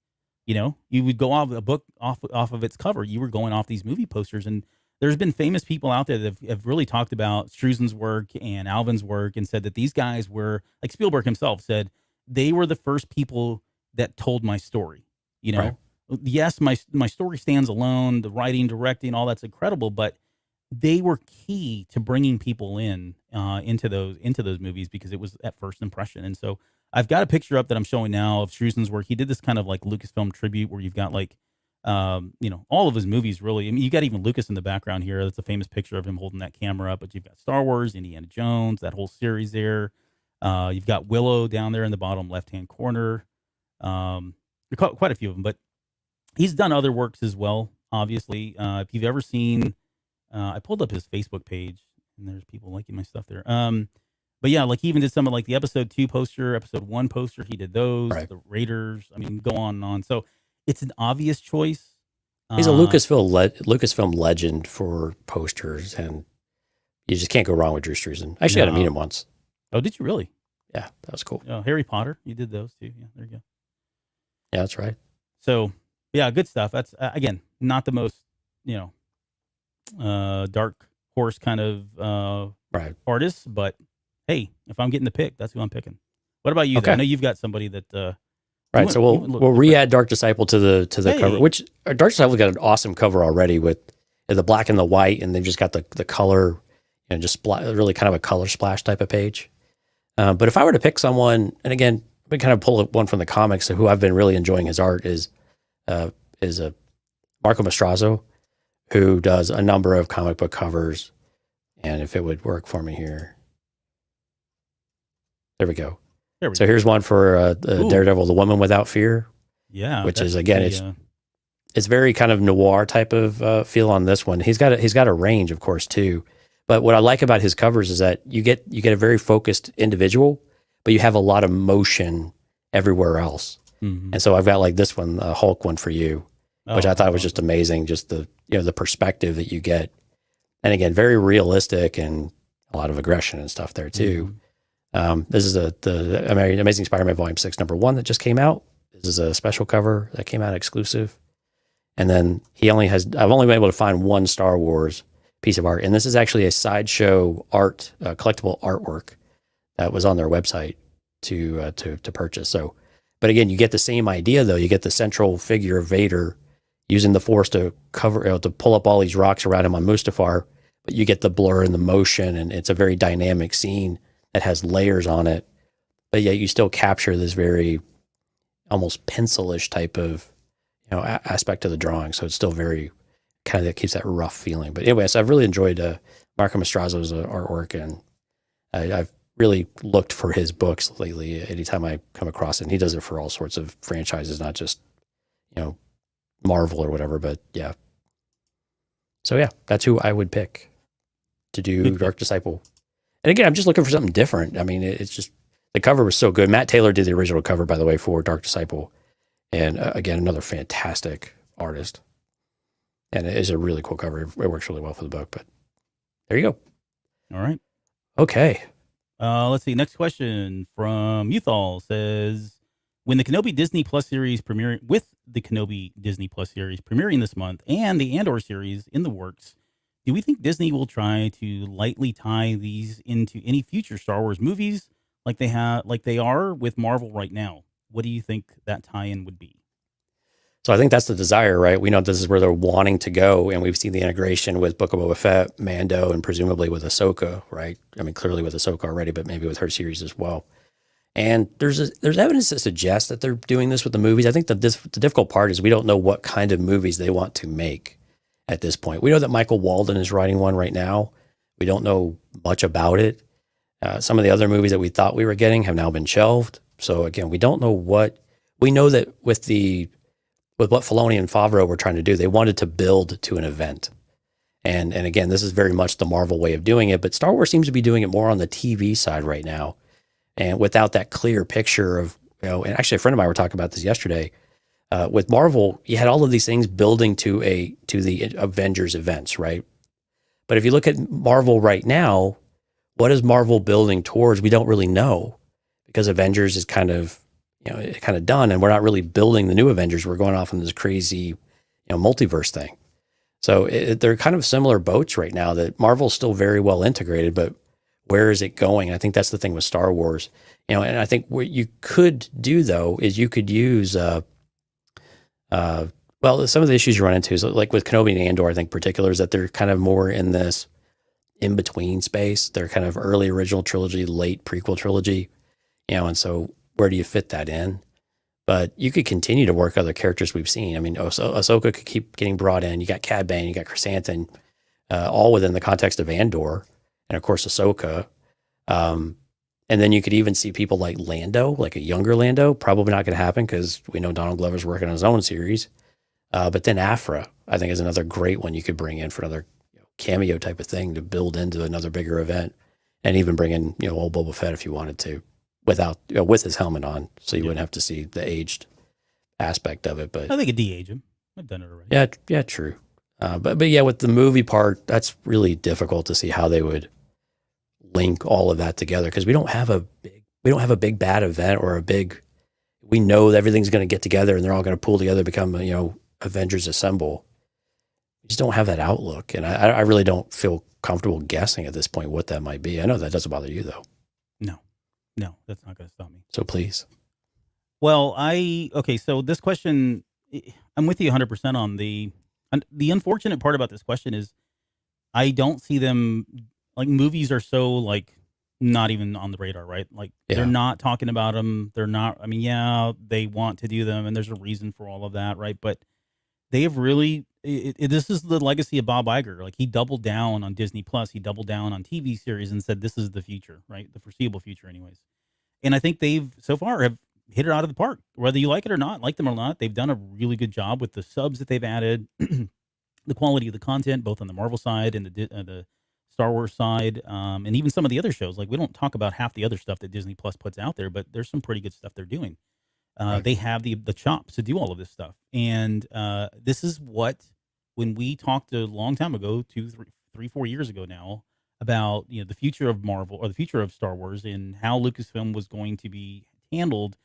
you would go off a book off of its cover. You were going off these movie posters, and there's been famous people out there that have really talked about Struzan's work and Alvin's work and said that these guys were, like Spielberg himself said, they were the first people that told my story. Yes, my story stands alone. The writing, directing, all that's incredible, but they were key to bringing people into those movies because it was at first impression. And so I've got a picture up that I'm showing now of Struzan's work. He did this kind of like Lucasfilm tribute where you've got like all of his movies really. I mean, you got even Lucas in the background here. That's a famous picture of him holding that camera up. But you've got Star Wars, Indiana Jones, that whole series there. You've got Willow down there in the bottom left-hand corner. Quite a few of them, but he's done other works as well. Obviously, if you've ever seen, I pulled up his Facebook page, and there's people liking my stuff there. But yeah, like he even did some of like the episode 2 poster, episode 1 poster. He did those, Right. the Raiders. I mean, go on and on. So it's an obvious choice. He's a Lucasfilm legend for posters, and you just can't go wrong with Drew Struzan. I actually got to No. meet him once. Oh, did you really? Yeah, that was cool. Oh, Harry Potter. You did those too. Yeah, there you go. Yeah, that's right. So yeah, good stuff. That's again not the most dark horse kind of Right. artist, but hey, if I'm getting the pick, that's who I'm picking. What about you? though? Okay. I know you've got somebody that. Right, so we'll re-add Dark Disciple to the Hey. cover, which Dark Disciple's got an awesome cover already with the black and the white, and they've just got the color, just really kind of a color splash type of page. But if I were to pick someone, and again, we kind of pull one from the comics, who I've been really enjoying his art is Marco Mastrazzo, who does a number of comic book covers. And if it would work for me here, there we go. There we So go. here's one for Ooh. Daredevil, The Woman Without Fear. Yeah, which that's is, again, the, It's very kind of noir type of feel on this one. He's got a range, of course, too. But what I like about his covers is that you get a very focused individual, but you have a lot of motion everywhere else. mhm. And so I've got like this one, a Hulk one for you, which Oh, I thought was just amazing. Just the the perspective that you get, and again, very realistic and a lot of aggression and stuff there too. This is the Amazing Spider-Man Volume 6, number 1 that just came out. This is a special cover that came out exclusive. And then I've only been able to find one Star Wars piece of art. And this is actually a Sideshow art, collectible artwork that was on their website to purchase. So, but again, you get the same idea though. You get the central figure of Vader using the Force to to pull up all these rocks around him on Mustafar, but you get the blur and the motion, and it's a very dynamic scene that has layers on it, but yet you still capture this very almost pencilish type of aspect of the drawing. So it's still very kind of keeps that rough feeling. But anyway, so I've really enjoyed Marco Mastrazzo's artwork, and I've really looked for his books lately. Anytime I come across it, and he does it for all sorts of franchises, not just Marvel or whatever. But yeah, so yeah, that's who I would pick to do Dark Disciple. And again, I'm just looking for something different. I mean, it's just the cover was so good. Matt Taylor did the original cover, by the way, for Dark Disciple, and again, another fantastic artist. And it is a really cool cover. It works really well for the book. But there you go. All right. Okay. Let's see. Next question from Youthall says, with the Kenobi Disney Plus series premiering this month and the Andor series in the works, do we think Disney will try to lightly tie these into any future Star Wars movies like they are with Marvel right now? What do you think that tie-in would be? So I think that's the desire, right? We know this is where they're wanting to go, and we've seen the integration with Book of Boba Fett, Mando, and presumably with Ahsoka, right? I mean, clearly with Ahsoka already, but maybe with her series as well. And there's evidence that suggests that they're doing this with the movies. I think the difficult part is we don't know what kind of movies they want to make at this point. We know that Michael Walden is writing one right now. We don't know much about it. Some of the other movies that we thought we were getting have now been shelved. So again, we don't know what. We know that with what Filoni and Favreau were trying to do, they wanted to build to an event. And again, this is very much the Marvel way of doing it, but Star Wars seems to be doing it more on the TV side right now. And without that clear picture of, and actually a friend of mine were talking about this yesterday, with Marvel, you had all of these things building to the Avengers events, right? But if you look at Marvel right now, what is Marvel building towards? We don't really know, because Avengers is kind of done, and we're not really building the new Avengers. We're going off on this crazy, multiverse thing. So they're kind of similar boats right now. That Marvel's still very well integrated, but where is it going? I think that's the thing with Star Wars, and I think what you could do though is you could use, some of the issues you run into is like with Kenobi and Andor. I think particular is that they're kind of more in this in between space. They're kind of early original trilogy, late prequel trilogy, and so where do you fit that in? But you could continue to work other characters we've seen. I mean, Ahsoka could keep getting brought in. You got Cad Bane, you got Chrysanthemum, all within the context of Andor, and of course Ahsoka. And then you could even see people like Lando, like a younger Lando. Probably not going to happen because we know Donald Glover's working on his own series. But then Afra, I think, is another great one you could bring in for another cameo type of thing to build into another bigger event, and even bring in old Boba Fett if you wanted to, without with his helmet on, so you wouldn't have to see the aged aspect of it. But I think it de-age him. I've done it already. Yeah, true. But yeah, with the movie part, that's really difficult to see how they would link all of that together, because we don't have a big bad event or we know that everything's going to get together and they're all going to pull together, become Avengers Assemble. We just don't have that outlook, and I really don't feel comfortable guessing at this point what that might be. I know that doesn't bother you though. No, that's not going to stop me. So please. Well, so this question, I'm with you 100% on the unfortunate part about this question is I don't see them, like, movies are so, like, not even on the radar, right? Like, they're not talking about them. They're not, I mean, yeah, they want to do them, and there's a reason for all of that, right? But they have really, this is the legacy of Bob Iger. Like, he doubled down on Disney Plus. He doubled down on TV series and said, this is the future, right? The foreseeable future anyways. And I think they've, so far, have hit it out of the park. Whether you like it or not, like them or not, they've done a really good job with the subs that they've added, the quality of the content, both on the Marvel side and the Star Wars side, and even some of the other shows. Like, we don't talk about half the other stuff that Disney Plus puts out there, but there's some pretty good stuff they're doing. Right. They have the chops to do all of this stuff. And this is what, when we talked a long time ago, 4 years ago now, about the future of Marvel or the future of Star Wars and how Lucasfilm was going to be handled,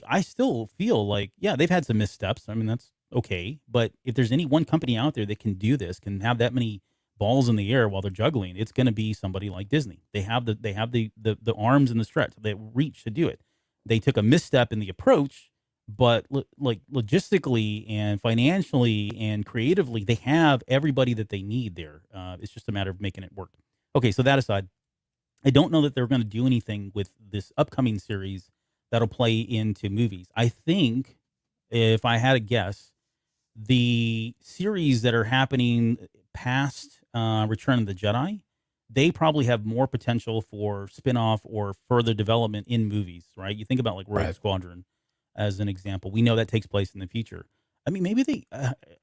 I still feel like, yeah, they've had some missteps. I mean, that's okay. But if there's any one company out there that can do this, can have that many balls in the air while they're juggling, it's going to be somebody like Disney. They have the arms and the stretch, the reach to do it. They took a misstep in the approach, but like logistically and financially and creatively, they have everybody that they need there. It's just a matter of making it work. Okay, so that aside, I don't know that they're going to do anything with this upcoming series that'll play into movies. I think, if I had a guess, the series that are happening past Return of the Jedi, they probably have more potential for spin-off or further development in movies, right? You think about like Rogue Squadron as an example. We know that takes place in the future. I mean, maybe they,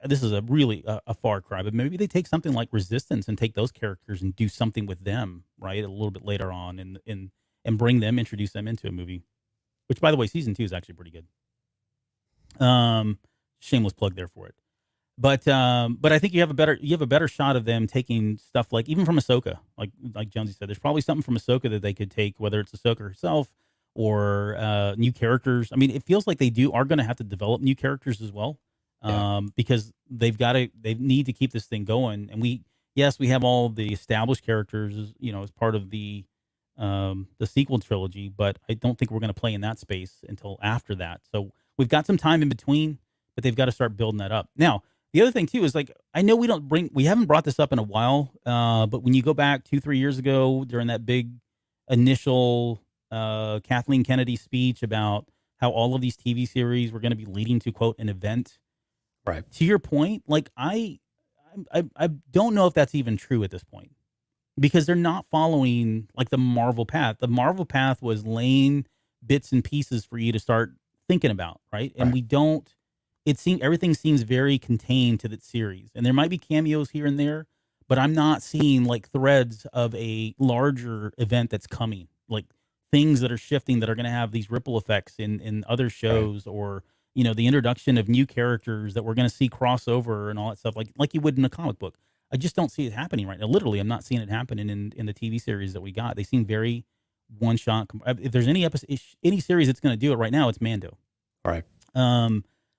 this is a really a far cry, but maybe they take something like Resistance and take those characters and do something with them, right? A little bit later on and bring them, introduce them into a movie, which, by the way, season 2 is actually pretty good. Shameless plug there for it. But I think you have a better shot of them taking stuff like, even from Ahsoka, like Jonesy said, there's probably something from Ahsoka that they could take, whether it's Ahsoka herself or new characters. I mean, it feels like they are going to have to develop new characters as well, because they need to keep this thing going. And we have all the established characters, as part of the sequel trilogy, but I don't think we're going to play in that space until after that. So we've got some time in between, but they've got to start building that up now. The other thing too is, like, I know we haven't brought this up in a while, but when you go back 2-3 years ago during that big initial Kathleen Kennedy speech about how all of these TV series were going to be leading to, quote, an event. Right. To your point, like, I don't know if that's even true at this point, because they're not following like the Marvel path. The Marvel path was laying bits and pieces for you to start thinking about, right? And we don't. Everything seems very contained to that series, and there might be cameos here and there, but I'm not seeing like threads of a larger event that's coming, like things that are shifting that are going to have these ripple effects in other shows, or the introduction of new characters that we're going to see crossover and all that stuff, like you would in a comic book. I just don't see it happening right now. Literally, I'm not seeing it happening in the TV series that we got. They seem very one shot. If there's any series that's going to do it right now, it's Mando. Right.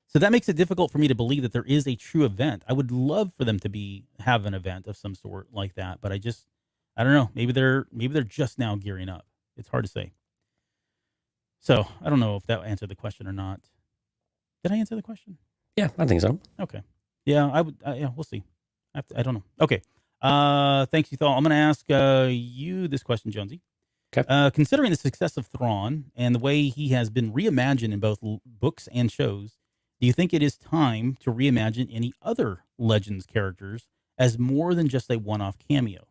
So that makes it difficult for me to believe that there is a true event. I would love for them to have an event of some sort like that, but I don't know. Maybe they're just now gearing up. It's hard to say. So I don't know if that answered the question or not. Did I answer the question? Yeah, I think so. Okay. Yeah, I would. Yeah, we'll see. I don't know. Okay. Thanks, Ethel. I'm going to ask you this question, Jonesy. Okay. Considering the success of Thrawn and the way he has been reimagined in both books and shows, do you think it is time to reimagine any other Legends characters as more than just a one-off cameo,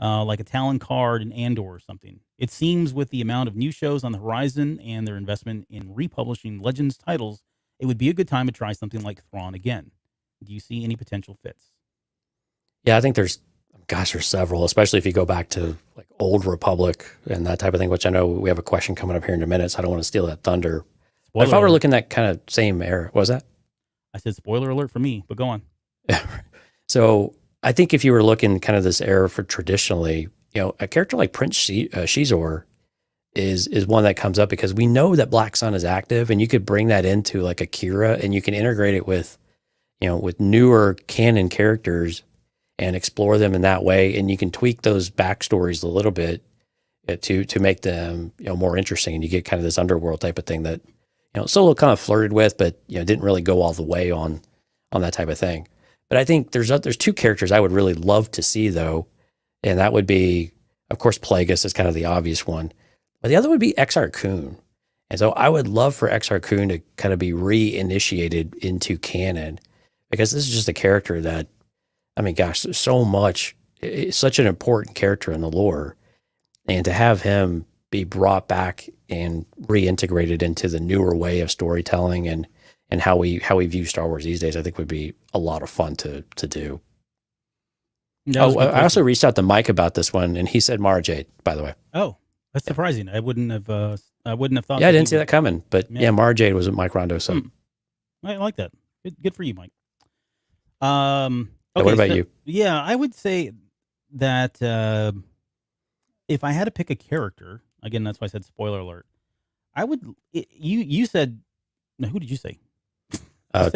like a Talon Card in Andor or something? It seems with the amount of new shows on the horizon and their investment in republishing Legends titles, it would be a good time to try something like Thrawn again. Do you see any potential fits? Yeah, I think there's several, especially if you go back to like Old Republic and that type of thing, which I know we have a question coming up here in a minute, so I don't want to steal that thunder. But if I were looking at kind of same era, what was that? I said spoiler alert for me, but go on. So I think if you were looking kind of this era for traditionally, a character like Prince Shizor is one that comes up because we know that Black Sun is active, and you could bring that into like Akira, and you can integrate it with newer canon characters and explore them in that way, and you can tweak those backstories a little bit to make them more interesting, and you get kind of this underworld type of thing that Solo kind of flirted with, but didn't really go all the way on that type of thing. But I think there's two characters I would really love to see though, and that would be, of course, Plagueis is kind of the obvious one, but the other would be Exar Kun. And so I would love for Exar Kun to kind of be reinitiated into canon, because this is just a character that, I mean, gosh, there's so much. It's such an important character in the lore, and to have him be brought back and reintegrated into the newer way of storytelling and how we view Star Wars these days, I think would be a lot of fun to do. I also reached out to Mike about this one, and he said Mara Jade, by the way. Oh, that's surprising. I wouldn't have thought. Yeah, I didn't see that coming, but yeah, Mara Jade was what Mike Rondo said. I like that. Good for you, Mike. Okay, what about you? Yeah, I would say that if I had to pick a character, again, that's why I said spoiler alert. I would. You said. No, who did you say? I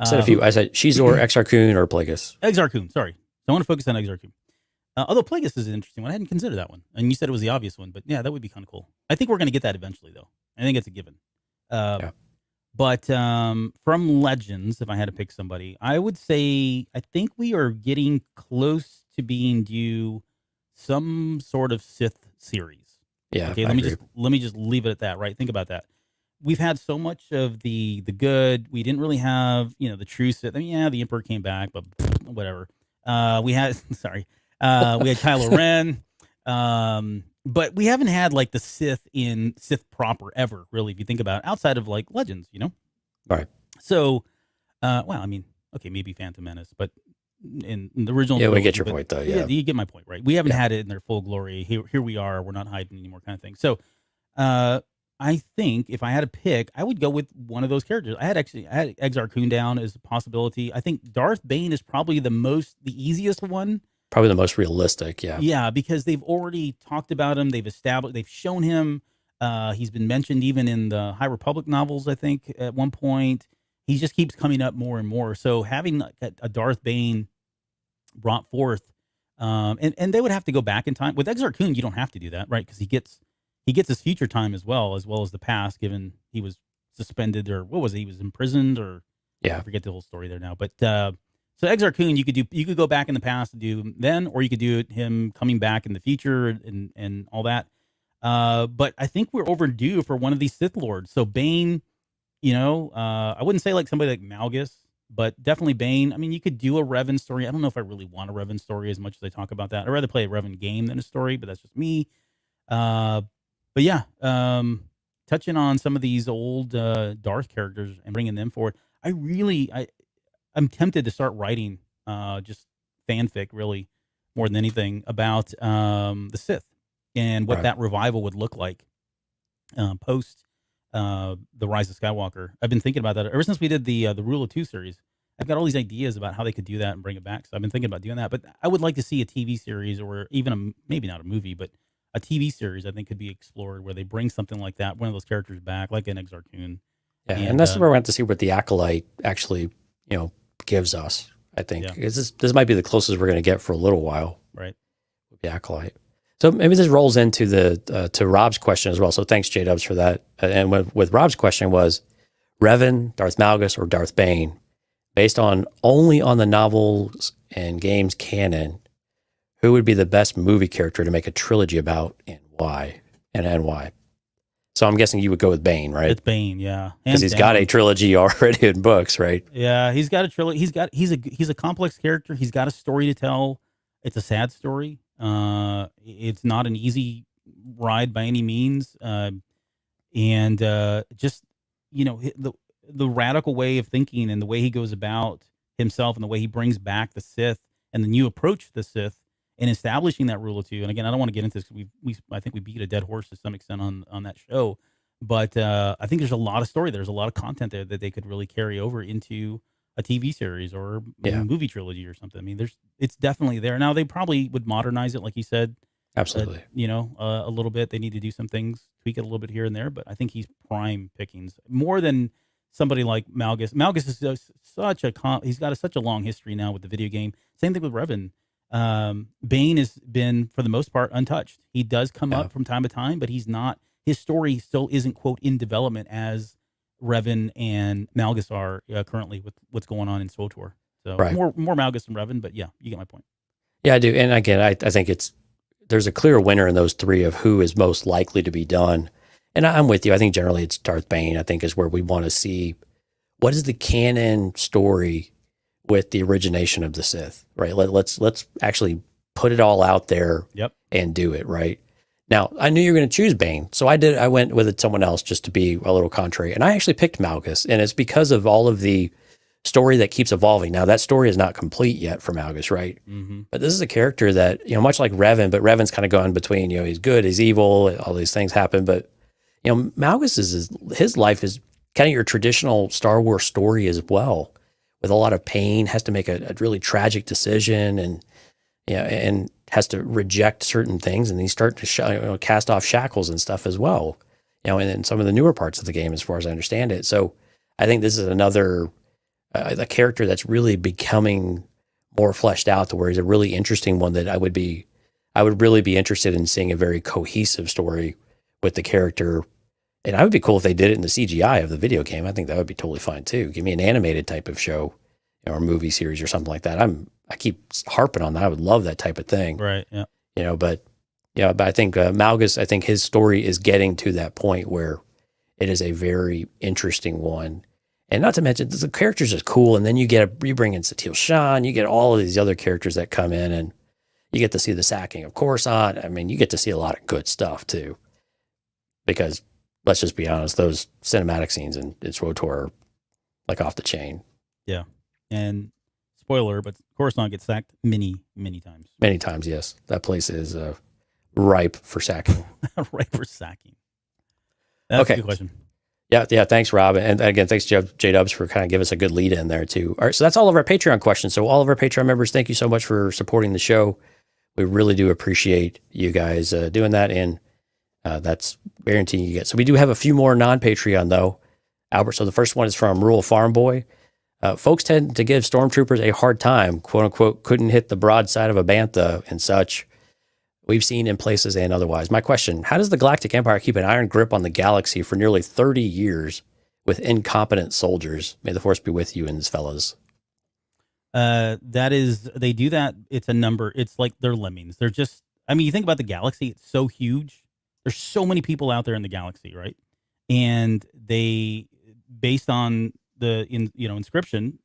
said a few. I said Shizor, Exar Kun, or Plagueis. Exar Kun. Sorry, so I want to focus on Exar Kun. Although Plagueis is an interesting one, I hadn't considered that one, and you said it was the obvious one, but yeah, that would be kind of cool. I think we're going to get that eventually, though. I think it's a given. Yeah. But from Legends, if I had to pick somebody, I would say I think we are getting close to being due some sort of Sith series. Yeah. Okay. Let me just leave it at that. Right. Think about that. We've had so much of the good. We didn't really have the true Sith. I mean, yeah, the Emperor came back, but whatever. We had we had Kylo Ren. But we haven't had like the Sith proper ever, really, if you think about it, outside of like Legends, Right. So, well, I mean, okay, maybe Phantom Menace, but in the original. Yeah, we get your point, though. Yeah, you get my point, right? We haven't had it in their full glory. Here we are. We're not hiding anymore, kind of thing. So, I think if I had to pick, I would go with one of those characters. I had Exar Kun down as a possibility. I think Darth Bane is probably the easiest one. Probably the most realistic, yeah. Yeah, because they've already talked about him. They've shown him. He's been mentioned even in the High Republic novels, I think, at one point. He just keeps coming up more and more. So having a Darth Bane brought forth, and they would have to go back in time. With Exar Kun, you don't have to do that, right? Because he gets his future time as well as the past, given he was suspended, or what was it? He was imprisoned, or I forget the whole story there now. But so Exar Kun, you could go back in the past and do then, or you could do him coming back in the future and all that. But I think we're overdue for one of these Sith Lords. So Bane, I wouldn't say like somebody like Malgus, but definitely Bane. I mean, you could do a Revan story. I don't know if I really want a Revan story as much as I talk about that. I'd rather play a Revan game than a story, but that's just me. But yeah, touching on some of these old Darth characters and bringing them forward, I'm tempted to start writing just fanfic, really, more than anything, about the Sith and what that revival would look like post the Rise of Skywalker. I've been thinking about that ever since we did the Rule of Two series. I've got all these ideas about how they could do that and bring it back. So I've been thinking about doing that. But I would like to see a TV series, or even maybe not a movie, but a TV series I think could be explored where they bring something like that, one of those characters back, like an Exar Kun. Yeah, and that's where we have to see what the Acolyte actually, gives us, I think. Yeah. This might be the closest we're going to get for a little while. Right. With the Acolyte. So maybe this rolls into to Rob's question as well. So thanks, J-Dubs, for that. And with Rob's question was, Revan, Darth Malgus, or Darth Bane, based only on the novels and games canon, who would be the best movie character to make a trilogy about, and Why? And why? So I'm guessing you would go with Bane, right? It's Bane, yeah, Because he's got a trilogy already in books, right? Yeah, he's got a trilogy. He's a complex character. He's got a story to tell. It's a sad story. It's not an easy ride by any means. And just the radical way of thinking and the way he goes about himself and the way he brings back the Sith and the new approach to the Sith and establishing that rule of two. And again, I don't want to get into this because I think we beat a dead horse to some extent on that show. But I think there's a lot of story. There's a lot of content there that they could really carry over into a TV series or a movie trilogy or something. I mean, it's definitely there. Now they probably would modernize it, like you said. Absolutely. A little bit. They need to do some things, tweak it a little bit here and there. But I think he's prime pickings more than somebody like Malgus. Malgus is just he's got such a long history now with the video game. Same thing with Revan. Bane has been for the most part untouched. He does come up from time to time, but he's not. His story still isn't, quote, in development as Revan and Malgus are currently with what's going on in SWTOR. So more Malgus than Revan, but yeah, you get my point. Yeah, I do. And again, I think there's a clear winner in those three of who is most likely to be done. And I'm with you. I think generally it's Darth Bane, I think, is where we want to see what is the canon story with the origination of the Sith, right? Let's actually put it all out there and do it, right? Now, I knew you were going to choose Bane, so I went with someone else just to be a little contrary. And I actually picked Malgus, and it's because of all of the story that keeps evolving. Now, that story is not complete yet for Malgus, right? Mm-hmm. But this is a character that, much like Revan, but Revan's kind of going between, he's good, he's evil, all these things happen. But, Malgus his life is kind of your traditional Star Wars story as well, with a lot of pain, has to make a really tragic decision and has to reject certain things, and he starts to cast off shackles and stuff as well, and in some of the newer parts of the game, as far as I understand it. So I think this is another a character that's really becoming more fleshed out to where he's a really interesting one that I would really be interested in seeing a very cohesive story with the character. And I would be cool if they did it in the CGI of the video game. I think that would be totally fine too. Give me an animated type of show or movie series or something like that. I keep harping on that. I would love that type of thing. Right. Yeah. But I think Malgus, I think his story is getting to that point where it is a very interesting one. And not to mention the characters are cool. And then you bring in Satele Shan, you get all of these other characters that come in, and you get to see the sacking of Coruscant. I mean, you get to see a lot of good stuff too, because let's just be honest, those cinematic scenes in SWTOR are like off the chain. Yeah. And spoiler, but Coruscant gets sacked many, many times. Many times, yes. That place is ripe for sacking. Ripe for sacking. That's a good question. Yeah. Thanks, Rob. And again, thanks, J-Dubs, for kind of giving us a good lead in there, too. All right, so that's all of our Patreon questions. So all of our Patreon members, thank you so much for supporting the show. We really do appreciate you guys doing that, and that's guaranteeing you get. So we do have a few more non-Patreon, though, Albert. So the first one is from Rural Farm Boy. Folks tend to give stormtroopers a hard time, quote unquote, couldn't hit the broadside of a bantha and such. We've seen in places and otherwise. My question, how does the Galactic Empire keep an iron grip on the galaxy for nearly 30 years with incompetent soldiers? May the force be with you and fellas. They do that. It's a number. It's like they're lemmings. They're just, you think about the galaxy, it's so huge. There's so many people out there in the galaxy, right? And they, based on inscription,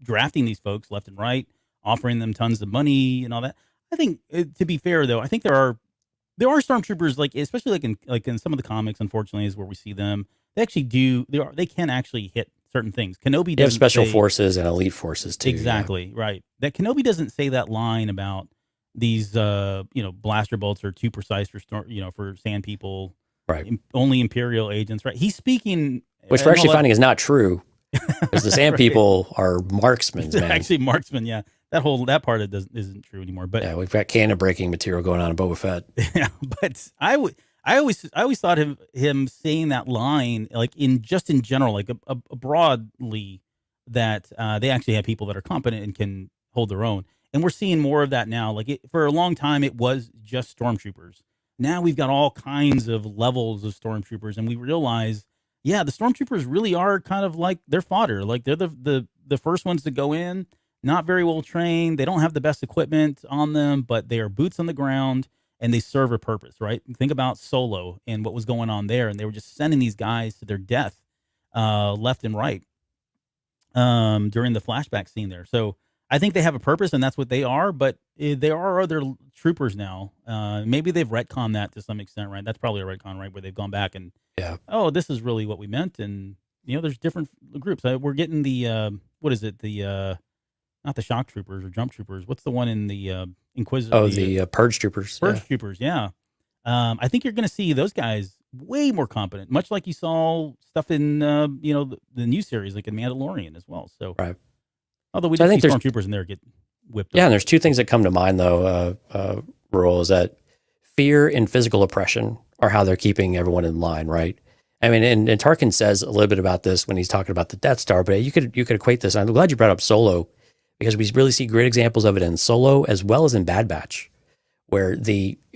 drafting these folks left and right, offering them tons of money and all that. I think, to be fair though, I think there are stormtroopers, especially in some of the comics, unfortunately, is where we see them. They actually they can actually hit certain things. Kenobi doesn't. They have special forces and elite forces too. Exactly, right. That Kenobi doesn't say that line about these blaster bolts are too precise for sand people. Right. Only Imperial agents, right? He's speaking, which we're actually finding is not true, because the sand people are marksmen. Man. Actually, marksmen. Yeah, that part of it isn't true anymore. But yeah, we've got cannon breaking material going on in Boba Fett. Yeah, but I always thought him saying that line, like in general, like a broadly, that they actually have people that are competent and can hold their own. And we're seeing more of that now. For a long time, it was just stormtroopers. Now we've got all kinds of levels of stormtroopers, and we realize, yeah, the stormtroopers really are kind of like they're fodder. Like they're the first ones to go in, not very well trained. They don't have the best equipment on them, but they are boots on the ground. and they serve a purpose, right? Think about Solo and what was going on there, and they were just sending these guys to their death left and right during the flashback scene there. So I think they have a purpose, and that's what they are. But there are other troopers now. Maybe they've retconned that to some extent, right? That's probably a retcon, right, where they've gone back and oh, this is really what we meant, and there's different groups. We're getting the what is it? The not the shock troopers or jump troopers. What's the one in the Inquisitor? Oh, the Purge troopers. Purge troopers, yeah. I think you're going to see those guys way more competent, much like you saw stuff in the new series, like in Mandalorian as well. So, right. Although we did see stormtroopers in there get whipped. Yeah, up. and there's two things that come to mind though. Rural is that fear and physical oppression are how they're keeping everyone in line, right? I mean, and Tarkin says a little bit about this when he's talking about the Death Star, but you could equate this. And I'm glad you brought up Solo, because we really see great examples of it in Solo as well as in Bad Batch, where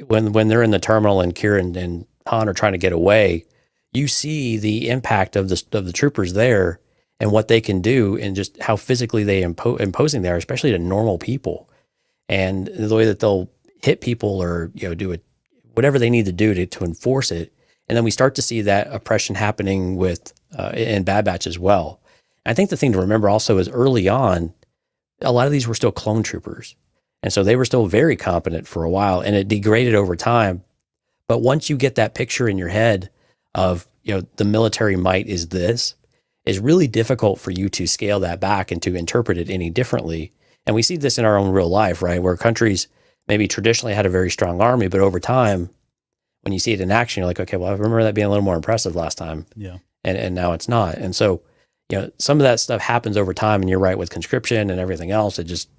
when they're in the terminal and Kieran and Han are trying to get away, you see the impact of the troopers there and what they can do, and just how physically they imposing they are, especially to normal people, and the way that they'll hit people or do it whatever they need to do to enforce it. And then we start to see that oppression happening with in Bad Batch as well. And I think the thing to remember also is early on, a lot of these were still clone troopers. And so they were still very competent for a while, and it degraded over time. But once you get that picture in your head of, the military might is this, it's really difficult for you to scale that back and to interpret it any differently. And we see this in our own real life, right? Where countries maybe traditionally had a very strong army, but over time, when you see it in action, you're like, okay, well, I remember that being a little more impressive last time. Yeah. And now it's not. And so, some of that stuff happens over time, and you're right, with conscription and everything else, it just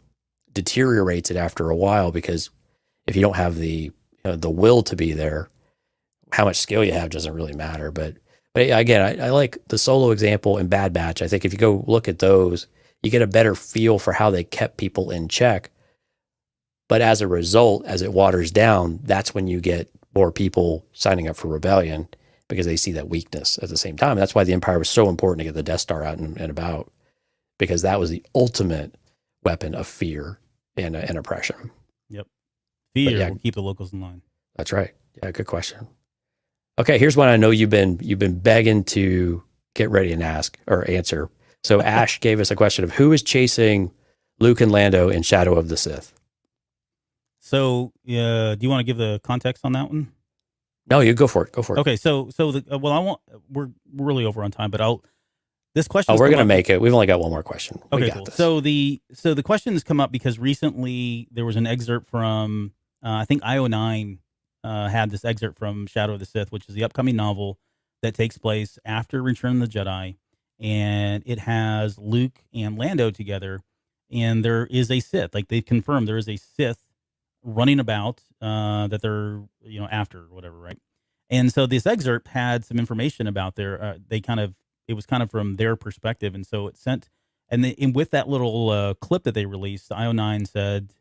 deteriorates it after a while, because if you don't have the will to be there, how much skill you have doesn't really matter. But again, I like the Solo example and Bad Batch. I think if you go look at those, you get a better feel for how they kept people in check. But as a result, as it waters down, that's when you get more people signing up for rebellion, because they see that weakness at the same time. That's why the Empire was so important to get the Death Star out and about, because that was the ultimate weapon of fear and oppression. Yep. Fear will keep the locals in line. That's right. Yeah, good question. Okay, here's one I know you've been begging to get ready and ask or answer. So Ash gave us a question of who is chasing Luke and Lando in Shadow of the Sith. So, do you want to give the context on that one? No, you go for it. Go for it. Okay, so we're really over on time, but this question. Oh, we're gonna make it. We've only got one more question. Okay, cool. This. So the question has come up because recently there was an excerpt from I think IO9 had this excerpt from Shadow of the Sith, which is the upcoming novel that takes place after Return of the Jedi, and it has Luke and Lando together, and there is a Sith. Like, they've confirmed there is a Sith running about that they're after or whatever, right? And so this excerpt had some information about it was kind of from their perspective, and so it sent and with that little clip that they released, IO9 said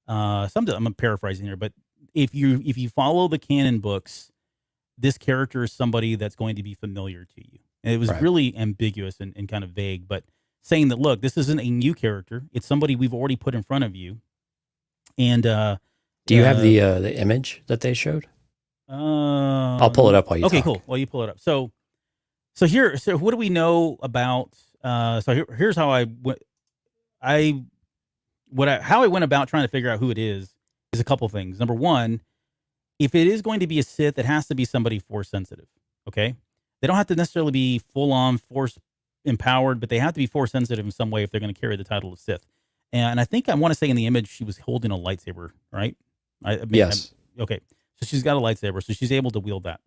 something. I'm paraphrasing here, but if you follow the canon books, this character is somebody that's going to be familiar to you. And it was really ambiguous and kind of vague, but saying that, look, this isn't a new character; it's somebody we've already put in front of you. And do you have the image that they showed? I'll pull it up while you talk. Okay, cool. While you pull it up. So what do we know about? Here's how I went about trying to figure out who it is a couple things. Number one, if it is going to be a Sith, it has to be somebody Force sensitive. Okay, they don't have to necessarily be full on Force empowered, but they have to be Force sensitive in some way if they're going to carry the title of Sith. And I think I want to say in the image she was holding a lightsaber, right? Yes. Okay, so she's got a lightsaber, so she's able to wield that.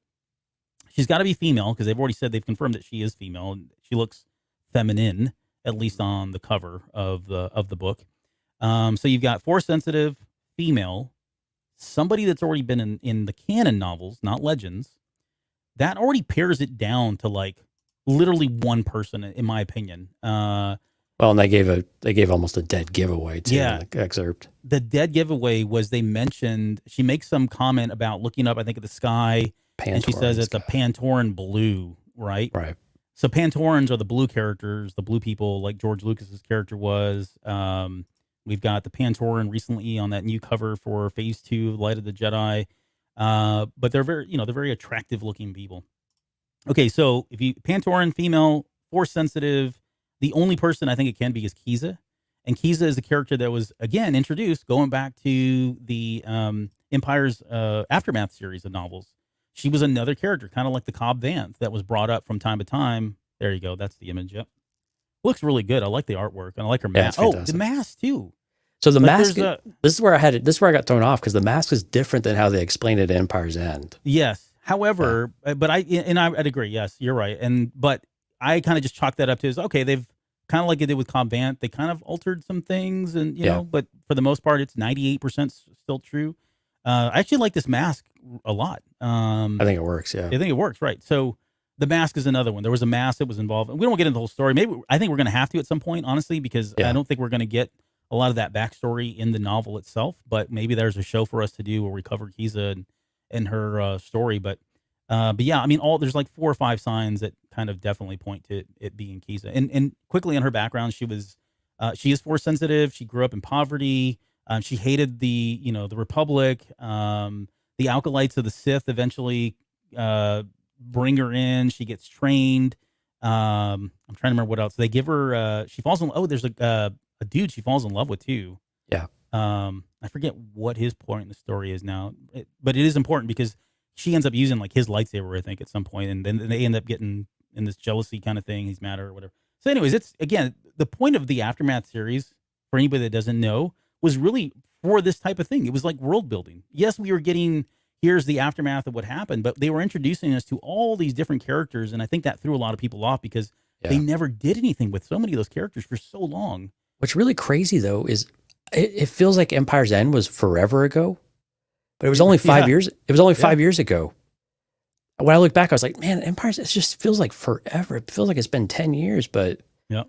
She's got to be female, because they've already said, they've confirmed that she is female, and she looks feminine, at least on the cover of the book. So you've got Force sensitive, female, somebody that's already been in the canon novels, not Legends. That already pares it down to like literally one person, in my opinion. Well, and they gave almost a dead giveaway too in the excerpt. The dead giveaway was she makes some comment about looking up, I think, at the sky, and she says it's a Pantoran blue, right? Right. So Pantorans are the blue characters, the blue people, like George Lucas's character was. We've got the Pantoran recently on that new cover for Phase 2 of Light of the Jedi. But they're very attractive looking people. Okay, so if you Pantoran female, force sensitive, the only person I think it can be is Kiza. And Kiza is a character that was again introduced going back to the Empire's Aftermath series of novels. She was another character, kind of like the Cobb Vanth, that was brought up from time to time. There you go. That's the image. Yep. Looks really good. I like the artwork. And I like her Yeah, mask. it's Oh, fantastic. the mask too. So the Like, mask, there's this is where I had it. This is where I got thrown off because the mask is different than how they explained it at Empire's End. Yes. However, but I'd agree. Yes, you're right. But I kind of just chalked that up to okay, they've kind of like they did with Cobb Vanth. They kind of altered some things, and you Yeah. know, but for the most part, it's 98% still true. I actually like this mask a lot. I think it works. Yeah. I think it works, right? So the mask is another one. There was a mask that was involved. We don't get into the whole story. Maybe I think we're going to have to at some point, honestly, because Yeah. I don't think we're going to get a lot of that backstory in the novel itself. But maybe there's a show for us to do where we cover Kiza and her story. But yeah, I mean, there's like 4 or 5 signs that kind of definitely point to it being Kiza. And quickly on her background, she is force sensitive. She grew up in poverty. She hated the Republic. The Acolytes of the Sith eventually bring her in. She gets trained. I'm trying to remember what else. They give her. She falls in. Oh, there's a dude she falls in love with too. Yeah. I forget what his point in the story is now, but it is important because she ends up using like his lightsaber, I think, at some point, and then they end up getting in this jealousy kind of thing. He's mad at her or whatever. So, anyways, it's again the point of the Aftermath series. For anybody that doesn't know, was really for this type of thing. It was like world building. Yes, we were getting here's the aftermath of what happened, but they were introducing us to all these different characters, and I think that threw a lot of people off because they never did anything with so many of those characters for so long. What's really crazy though is it feels like Empire's End was forever ago, but it was only 5 years. It was only 5 years ago. When I look back, I was like, man, Empire's, it just feels like forever. It feels like it's been 10 years, but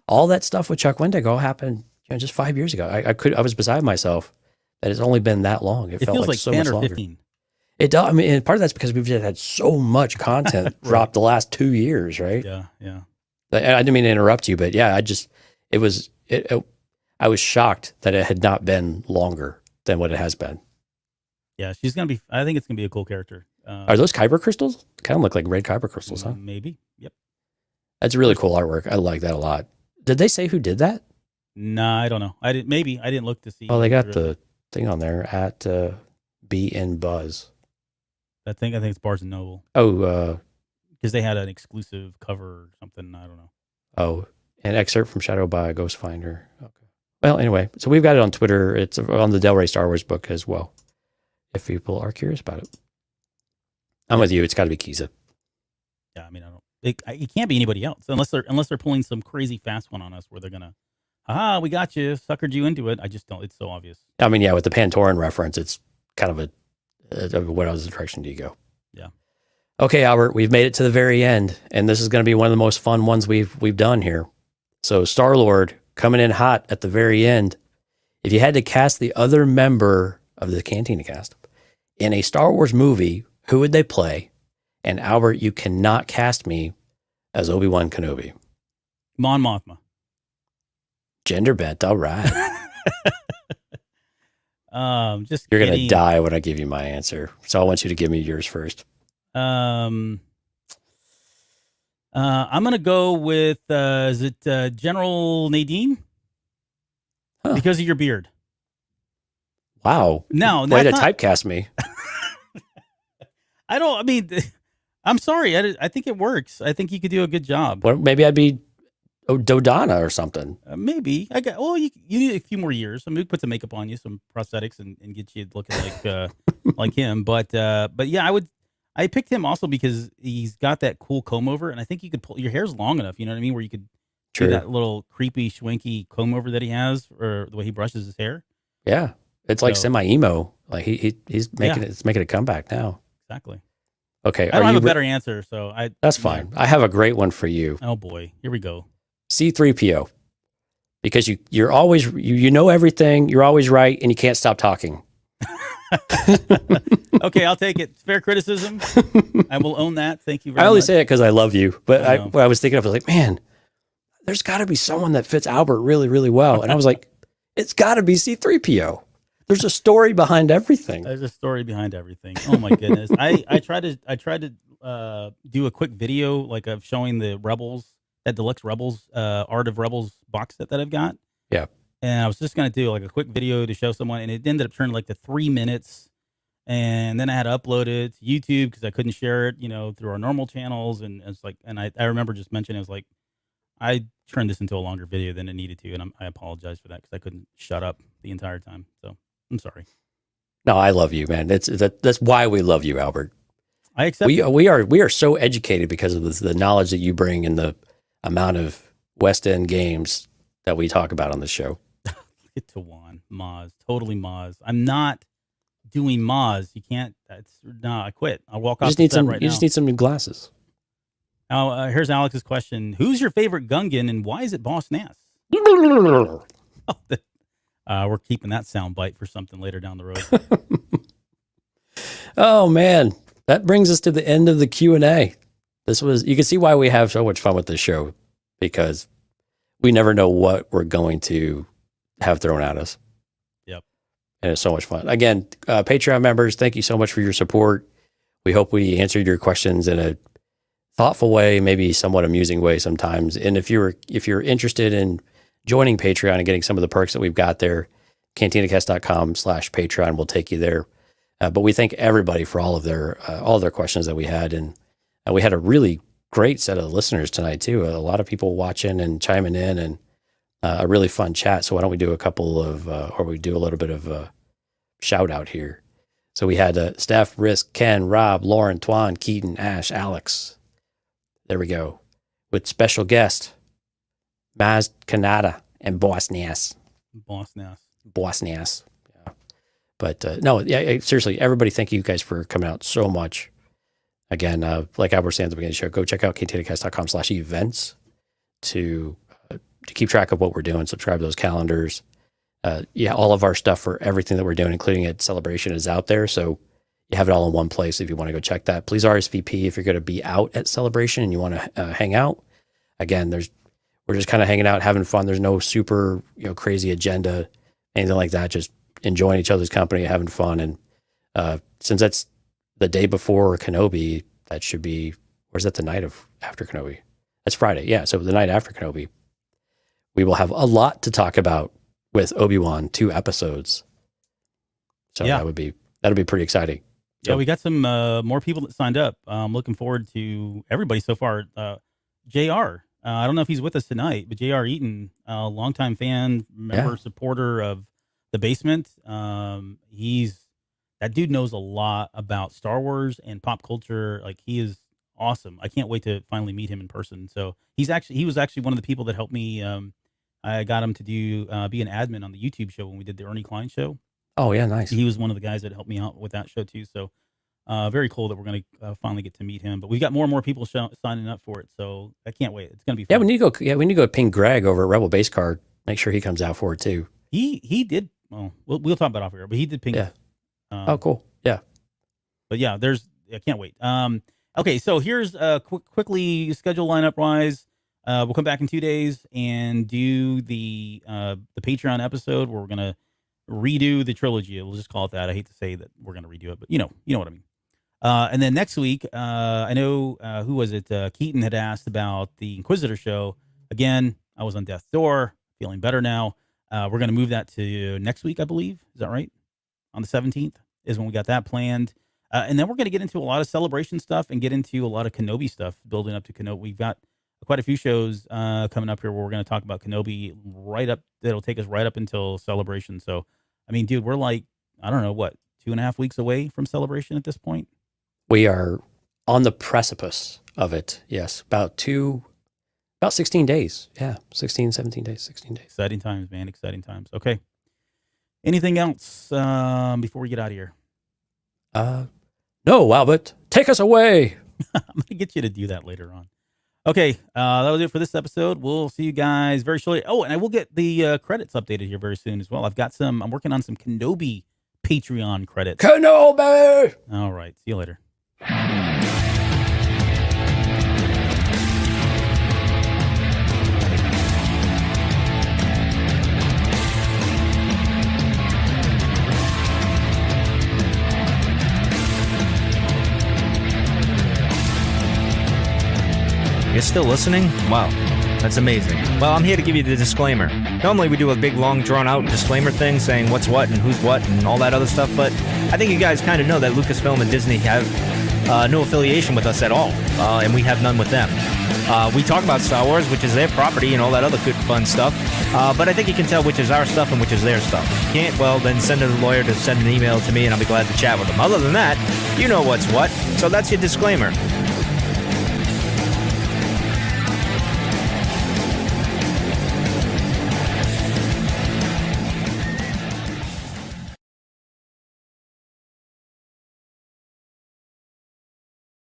all that stuff with Chuck Wendigo happened just 5 years ago. I was beside myself that it's only been that long. It felt feels like so 10 much or longer. 15. It does. I mean, and part of that's because we've just had so much content dropped the last 2 years, right? Yeah. I didn't mean to interrupt you, but yeah, I was shocked that it had not been longer than what it has been. Yeah, she's going to be, I think it's going to be a cool character. Are those kyber crystals? Kind of look like red kyber crystals, huh? Maybe. Yep. That's really cool artwork. I like that a lot. Did they say who did that? Nah, I don't know. I didn't look to see. Oh, they got the thing on there at BN Buzz. I think it's Barnes and Noble. Oh, because they had an exclusive cover or something. I don't know. Oh, an excerpt from Shadow by Ghost Finder. Okay. Well, anyway, so we've got it on Twitter. It's on the Del Rey Star Wars book as well, if people are curious about it. I'm with you. It's got to be Kiza. Yeah, I mean, it can't be anybody else unless they're pulling some crazy fast one on us where they're gonna, we got you, suckered you into it. I just don't. It's so obvious. I mean, yeah, with the Pantoran reference, it's kind of what other direction do you go? Yeah. Okay, Albert, we've made it to the very end, and this is going to be one of the most fun ones we've done here. So, Star-Lord coming in hot at the very end. If you had to cast the other member of the Cantina cast in a Star Wars movie, who would they play? And Albert, you cannot cast me as Obi-Wan Kenobi. Mon Mothma. Gender bent, all right. Just You're going to kidding. die when I give you my answer. So I want you to give me yours first. I'm gonna go with is it General Nadine? Huh. Because of your beard. Wow. No, Way to that's not- typecast me. I mean, I'm sorry. I think it works. I think you could do a good job. Well, maybe I'd be Dodonna or something. Maybe you need a few more years. I mean, we put some makeup on you, some prosthetics, and get you looking like like him. But yeah, I picked him also because he's got that cool comb over, and I think you could pull your hair's long enough. You know what I mean? Where you could do that little creepy, schwanky comb over that he has, or the way he brushes his hair. Yeah, it's like So- semi-emo. Like he's making it's making a comeback now. Exactly. Okay, I don't have a better answer, so That's fine. I have a great one for you. Oh boy, here we go. C-3PO, because you're always you know everything. You're always right, and you can't stop talking. Okay, I'll take it. Fair criticism. I will own that. Thank you very I only much. say it because I love you, but I know. what I was thinking of was like, man, there's got to be someone that fits Albert really, really well, and I was like, it's got to be C-3PO. There's a story behind everything. There's a story behind everything. Oh my goodness. I tried to do a quick video like of showing the Rebels, that deluxe Rebels, Art of Rebels box set that I've got. Yeah. And I was just gonna do like a quick video to show someone, and it ended up turning like to 3 minutes. And then I had to upload it to YouTube because I couldn't share it, through our normal channels. And it's like, and I remember just mentioning, it was like, I turned this into a longer video than it needed to, and I apologize for that because I couldn't shut up the entire time. So I'm sorry. No, I love you, man. That's why we love you, Albert. I accept. We are so educated because of the knowledge that you bring and the amount of West End games that we talk about on the show. Get to Juan Maz, totally Maz. I'm not doing Maz. You can't. I quit. I'll walk off the set right now. You just need some new glasses. Now, here's Alex's question: who's your favorite Gungan, and why is it Boss Nass? We're keeping that sound bite for something later down the road. Oh man, that brings us to the end of the Q&A. You can see why we have so much fun with this show, because we never know what we're going to have thrown at us. Yep. And it's so much fun. Again, Patreon members, thank you so much for your support. We hope we answered your questions in a thoughtful way, maybe somewhat amusing way sometimes. And if you're interested in joining Patreon and getting some of the perks that we've got there, cantinacast.com/Patreon will take you there. But we thank everybody for all of their questions that we had. And we had a really great set of listeners tonight too. A lot of people watching and chiming in, and a really fun chat. So why don't we do a couple of, or we do a little bit of a shout out here. So we had Steph, Risk, Ken, Rob, Lauren, Twan, Keaton, Ash, Alex. There we go. With special guest, Maz Kanata and Boss Nass. Yeah. But seriously, everybody, thank you guys for coming out so much. Again, like Albert said at the beginning of the show, go check out cantinacast.com/events to keep track of what we're doing. Subscribe to those calendars. All of our stuff for everything that we're doing, including at Celebration, is out there. So you have it all in one place if you want to go check that. Please RSVP if you're going to be out at Celebration and you want to hang out. Again, we're just kind of hanging out, having fun. There's no super crazy agenda, anything like that. Just enjoying each other's company, having fun. And since that's the day before Kenobi, that should be, or is that the night after Kenobi? That's Friday. Yeah. So the night after Kenobi, we will have a lot to talk about with Obi-Wan, 2 episodes. So that'll be pretty exciting. So, yeah, we got some more people that signed up. I'm looking forward to everybody so far. JR, I don't know if he's with us tonight, but JR Eaton, a longtime fan, member, supporter of The Basement. That dude knows a lot about Star Wars and pop culture. Like, he is awesome. I can't wait to finally meet him in person. So he was actually one of the people that helped me. I got him to be an admin on the YouTube show when we did the Ernie Klein show. Oh yeah, nice. He was one of the guys that helped me out with that show too. So very cool that we're going to finally get to meet him. But we've got more and more people signing up for it. So I can't wait. It's going to be fun. Yeah, we need to go ping Greg over at Rebel Base Card. Make sure he comes out for it too. He did. Well, we'll talk about it off here, but he did ping. Yeah. Oh, cool. Yeah. But yeah, I can't wait. Okay, so here's quickly schedule lineup wise. We'll come back in 2 days and do the Patreon episode where we're gonna redo the trilogy. We'll just call it that. I hate to say that we're gonna redo it, but you know what I mean. And then next week, I know who was it? Keaton had asked about the Inquisitor show. Again, I was on death's door, feeling better now. We're gonna move that to next week, I believe. Is that right? On the 17th is when we got that planned. And then we're going to get into a lot of Celebration stuff and get into a lot of Kenobi stuff building up to Kenobi. We've got quite a few shows coming up here where we're going to talk about Kenobi that'll take us right up until Celebration. So, I mean, dude, we're like, I don't know, 2.5 weeks away from Celebration at this point? We are on the precipice of it. Yes. About 16 days. Yeah. 16 days. Exciting times, man. Exciting times. Okay. Anything else before we get out of here? No, Albert, take us away. I'm going to get you to do that later on. Okay, that was it for this episode. We'll see you guys very shortly. Oh, and I will get the credits updated here very soon as well. I'm working on some Kenobi Patreon credits. Kenobi! All right, see you later. You're still listening? Wow. That's amazing. Well, I'm here to give you the disclaimer. Normally we do a big, long, drawn-out disclaimer thing saying what's what and who's what and all that other stuff, but I think you guys kind of know that Lucasfilm and Disney have no affiliation with us at all, and we have none with them. We talk about Star Wars, which is their property and all that other good, fun stuff, but I think you can tell which is our stuff and which is their stuff. If you can't, well, then send a lawyer to send an email to me, and I'll be glad to chat with them. Other than that, you know what's what, so that's your disclaimer.